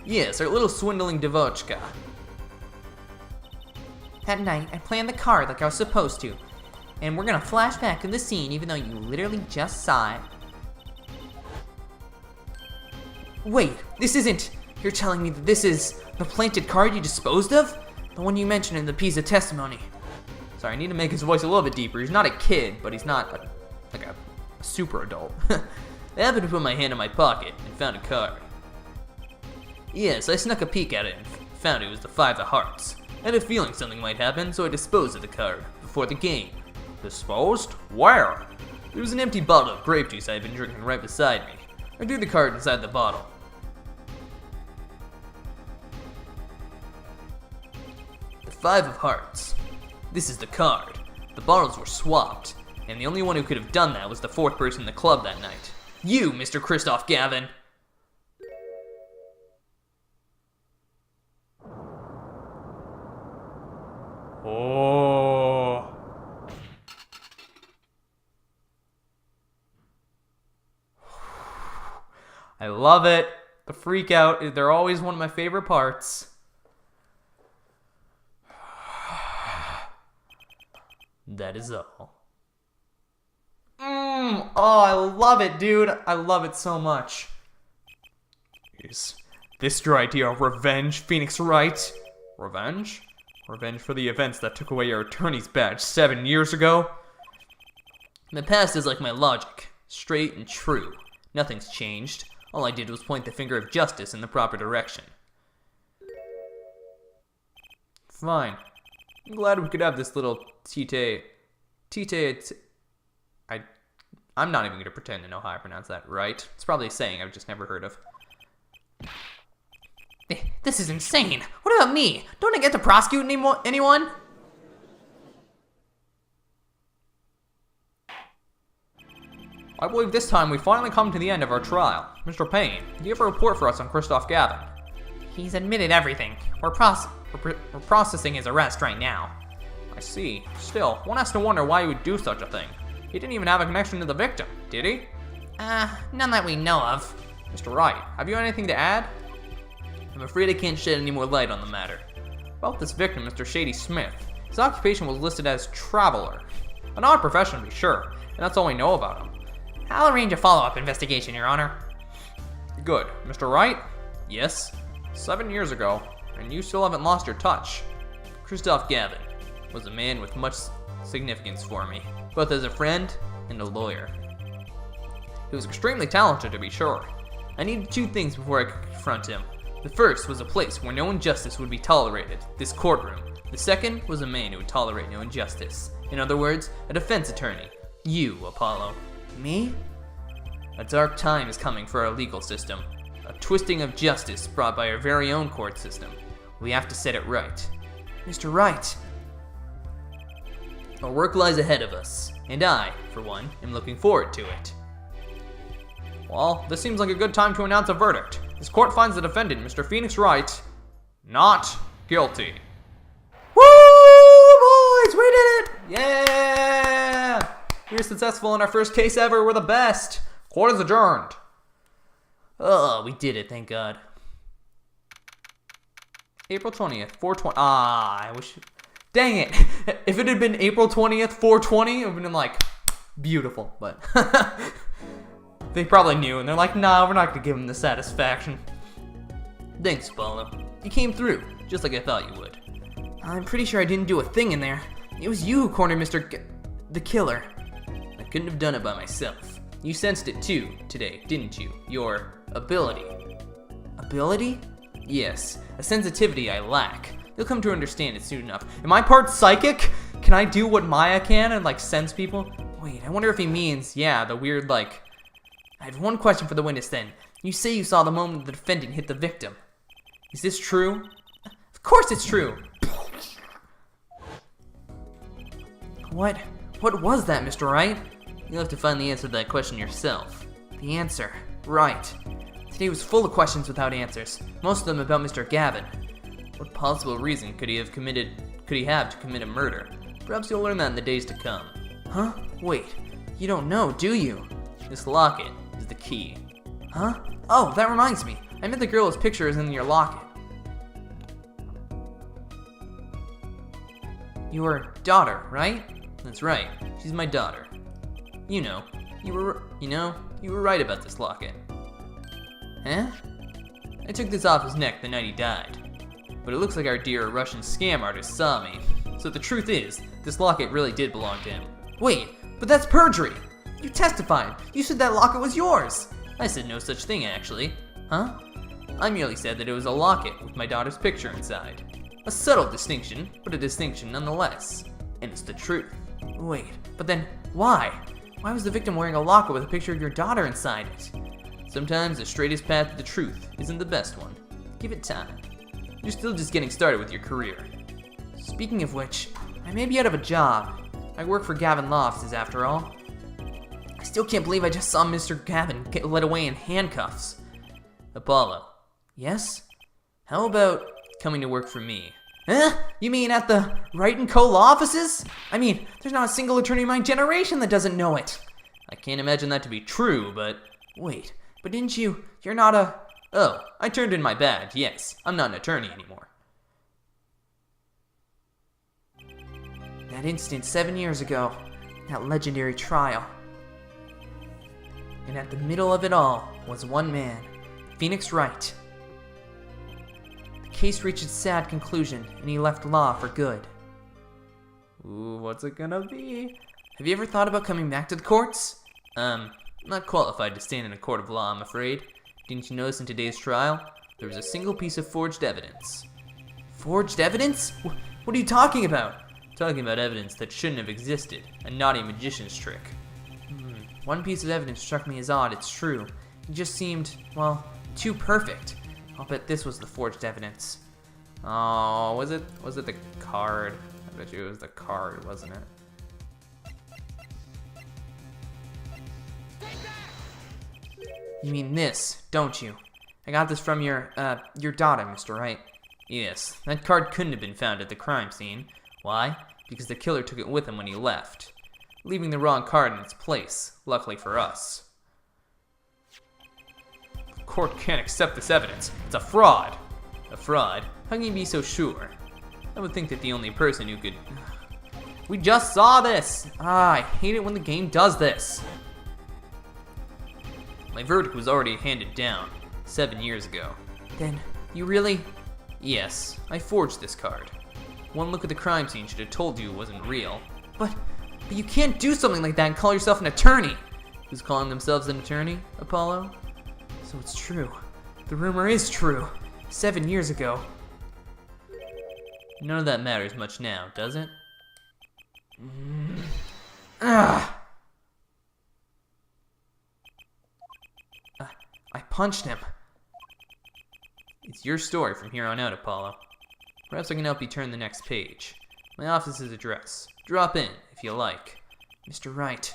Speaker 1: Yes, our little swindling Devochka.
Speaker 3: That night, I planned the card like I was supposed to. And we're gonna flash back to the scene even though you literally just saw it.
Speaker 2: Wait, this isn't... You're telling me that this is the planted card you disposed of? The one you mentioned in the piece of testimony.
Speaker 1: Sorry, I need to make his voice a little bit deeper. He's not a kid, but he's not like a super adult.
Speaker 2: I happened to put my hand in my pocket and found a card. Yes, I snuck a peek at it and found it was the Five of Hearts. I had a feeling something might happen, so I disposed of the card before the game.
Speaker 1: Disposed? Where?
Speaker 2: There was an empty bottle of grape juice I had been drinking right beside me. I threw the card inside the bottle. The Five of Hearts. This is the card. The bottles were swapped, and the only one who could have done that was the fourth person in the club that night. You, Mr. Christoph Gavin.
Speaker 1: Oh. love it. The freak out, they're always one of my favorite parts. That is all. Oh, I love it, dude. I love it so much. Is this your idea of revenge, Phoenix Wright? Revenge? Revenge for the events that took away your attorney's badge 7 years ago?
Speaker 2: My past is like my logic, straight and true. Nothing's changed. All I did was point the finger of justice in the proper direction.
Speaker 1: Fine. I'm glad we could have this little I'm not even going to pretend to know how I pronounce that right. It's probably a saying I've just never heard of.
Speaker 3: This is insane. What about me? Don't I get to prosecute anyone?
Speaker 1: I believe this time we finally come to the end of our trial. Mr. Payne, do you have a report for us on Christoph Gavin?
Speaker 3: He's admitted everything. We're processing his arrest right now.
Speaker 1: I see. Still, one has to wonder why he would do such a thing. He didn't even have a connection to the victim, did he?
Speaker 3: None that we know of.
Speaker 1: Mr. Wright, have you anything to add?
Speaker 2: I'm afraid I can't shed any more light on the matter.
Speaker 1: About this victim, Mr. Shady Smith, his occupation was listed as traveler. An odd profession to be sure, and that's all we know about him.
Speaker 3: I'll arrange a follow-up investigation, Your Honor.
Speaker 1: Good. Mr. Wright?
Speaker 2: Yes?
Speaker 1: 7 years ago, and you still haven't lost your touch.
Speaker 2: Christoph Gavin was a man with much significance for me, both as a friend and a lawyer.
Speaker 1: He was extremely talented to be sure.
Speaker 2: I needed 2 things before I could confront him. The first was a place where no injustice would be tolerated, this courtroom. The second was a man who would tolerate no injustice. In other words, a defense attorney. You, Apollo.
Speaker 3: Me?
Speaker 2: A dark time is coming for our legal system. A twisting of justice brought by our very own court system. We have to set it right.
Speaker 3: Mr. Wright.
Speaker 2: Our work lies ahead of us, and I, for one, am looking forward to it.
Speaker 1: Well, this seems like a good time to announce a verdict. This court finds the defendant, Mr. Phoenix Wright, not guilty.
Speaker 3: Woo, boys, we did it!
Speaker 1: Yeah! We were successful in our first case ever. We're the best. Court is adjourned.
Speaker 2: Oh, we did it, thank God.
Speaker 1: April 20th, 420. I wish. Dang it. If it had been April 20th, 420, it would have been like beautiful. But they probably knew, and they're like, nah, we're not going to give him the satisfaction.
Speaker 2: Thanks, Apollo. You came through, just like I thought you would.
Speaker 3: I'm pretty sure I didn't do a thing in there. It was you who cornered the killer.
Speaker 2: I couldn't have done it by myself. You sensed it too, today, didn't you? Your ability.
Speaker 3: Ability?
Speaker 2: Yes, a sensitivity I lack. You'll come to understand it soon enough.
Speaker 1: Am I part psychic? Can I do what Maya can and like sense people?
Speaker 3: Wait, I wonder if he means,
Speaker 1: Yeah, the weird like.
Speaker 3: I have one question for the witness then. You say you saw the moment the defendant hit the victim.
Speaker 1: Is this true?
Speaker 3: Of course it's true! What was that, Mr. Wright?
Speaker 2: You'll have to find the answer to that question yourself.
Speaker 3: The answer. Right. Today was full of questions without answers. Most of them about Mr. Gavin.
Speaker 2: What possible reason could he have to commit a murder? Perhaps you'll learn that in the days to come.
Speaker 3: Huh? Wait. You don't know, do you?
Speaker 2: This locket is the key.
Speaker 3: Huh? Oh, that reminds me. I met the girl whose picture is in your locket. Your daughter, right?
Speaker 2: That's right. She's my daughter. You were right about this locket.
Speaker 3: Huh?
Speaker 2: I took this off his neck the night he died. But it looks like our dear Russian scam artist saw me. So the truth is, this locket really did belong to him.
Speaker 3: Wait, but that's perjury! You testified! You said that locket was yours!
Speaker 2: I said no such thing, actually.
Speaker 3: Huh?
Speaker 2: I merely said that it was a locket with my daughter's picture inside. A subtle distinction, but a distinction nonetheless. And it's the truth.
Speaker 3: Wait, but then why? Why was the victim wearing a locket with a picture of your daughter inside it?
Speaker 2: Sometimes the straightest path to the truth isn't the best one. Give it time. You're still just getting started with your career.
Speaker 3: Speaking of which, I may be out of a job. I work for Gavin Lofts, after all. I still can't believe I just saw Mr. Gavin get led away in handcuffs.
Speaker 2: Apollo,
Speaker 3: Yes?
Speaker 2: how about coming to work for me?
Speaker 3: Huh? You mean at the Wright & Co. law offices? I mean, there's not a single attorney in my generation that doesn't know it.
Speaker 2: I can't imagine that to be true, but
Speaker 3: Wait, but didn't you You're not a... Oh, I turned in my badge, yes. I'm not an attorney anymore. That instant 7 years ago, that legendary trial. And at the middle of it all was one man, Phoenix Wright. The case reached its sad conclusion, and he left law for good.
Speaker 1: Ooh, what's it gonna be?
Speaker 3: Have you ever thought about coming back to the courts?
Speaker 1: Not qualified to stand in a court of law, I'm afraid. Didn't you notice in today's trial, there was a single piece of forged evidence?
Speaker 3: Forged evidence? What are you talking about?
Speaker 1: Talking about evidence that shouldn't have existed, a naughty magician's trick.
Speaker 3: One piece of evidence struck me as odd, it's true. It just seemed, well, too perfect. I'll bet this was the forged evidence.
Speaker 1: Oh, was it the card? I bet you it was the card, wasn't it?
Speaker 3: You mean this, don't you? I got this from your daughter, Mr. Wright.
Speaker 1: Yes, that card couldn't have been found at the crime scene. Why? Because the killer took it with him when he left, leaving the wrong card in its place, luckily for us. The court can't accept this evidence. It's a fraud. A fraud? How can you be so sure? I would think that the only person who could... We just saw this!
Speaker 3: I hate it when the game does this.
Speaker 1: My verdict was already handed down 7 years ago.
Speaker 3: Then, you really...
Speaker 1: Yes, I forged this card. One look at the crime scene should have told you it wasn't real.
Speaker 3: But you can't do something like that and call yourself an attorney.
Speaker 1: Who's calling themselves an attorney, Apollo?
Speaker 3: So it's true. The rumor is true. 7 years ago.
Speaker 1: None of that matters much now, does it?
Speaker 3: I punched him.
Speaker 1: It's your story from here on out, Apollo. Perhaps I can help you turn the next page. My office's address. Drop in, if you like.
Speaker 3: Mr. Wright.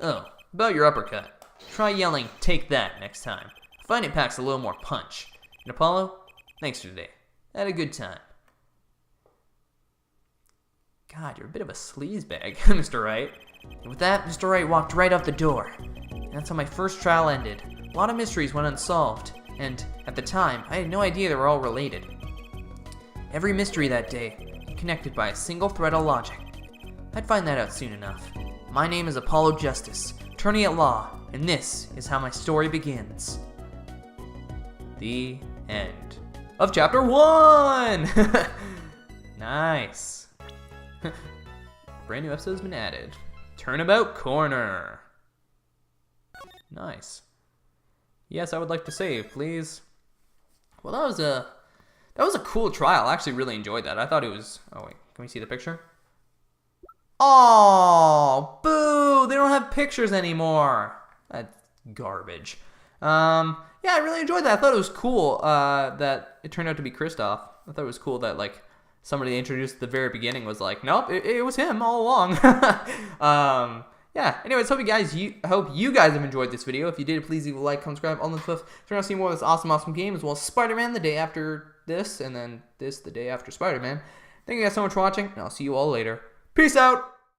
Speaker 1: Oh, about your uppercut. Try yelling, "Take that," next time. I find it packs a little more punch. And Apollo, thanks for today. I had a good time. God, you're a bit of a sleazebag, Mr. Wright.
Speaker 3: And with that, Mr. Wright walked right out the door. And that's how my first trial ended. A lot of mysteries went unsolved, and at the time, I had no idea they were all related. Every mystery that day, connected by a single thread of logic. I'd find that out soon enough. My name is Apollo Justice, attorney at law, and this is how my story begins.
Speaker 1: The end of chapter 1! Nice. Brand new episode's been added. Turnabout Corner. Nice. Yes, I would like to save, please. Well, that was a cool trial. I actually really enjoyed that. I thought it was... Oh, wait. Can we see the picture? Oh, boo! They don't have pictures anymore. That's garbage. Yeah, I really enjoyed that. I thought it was cool that it turned out to be Kristoff. I thought it was cool that, like, somebody they introduced at the very beginning was like, nope, it was him all along. Yeah, anyways, hope you guys have enjoyed this video. If you did, please leave a like, comment, subscribe, all that stuff. If you want to see more of this awesome game, as well as Spider-Man the day after this, and then this the day after Spider-Man. Thank you guys so much for watching, and I'll see you all later. Peace out!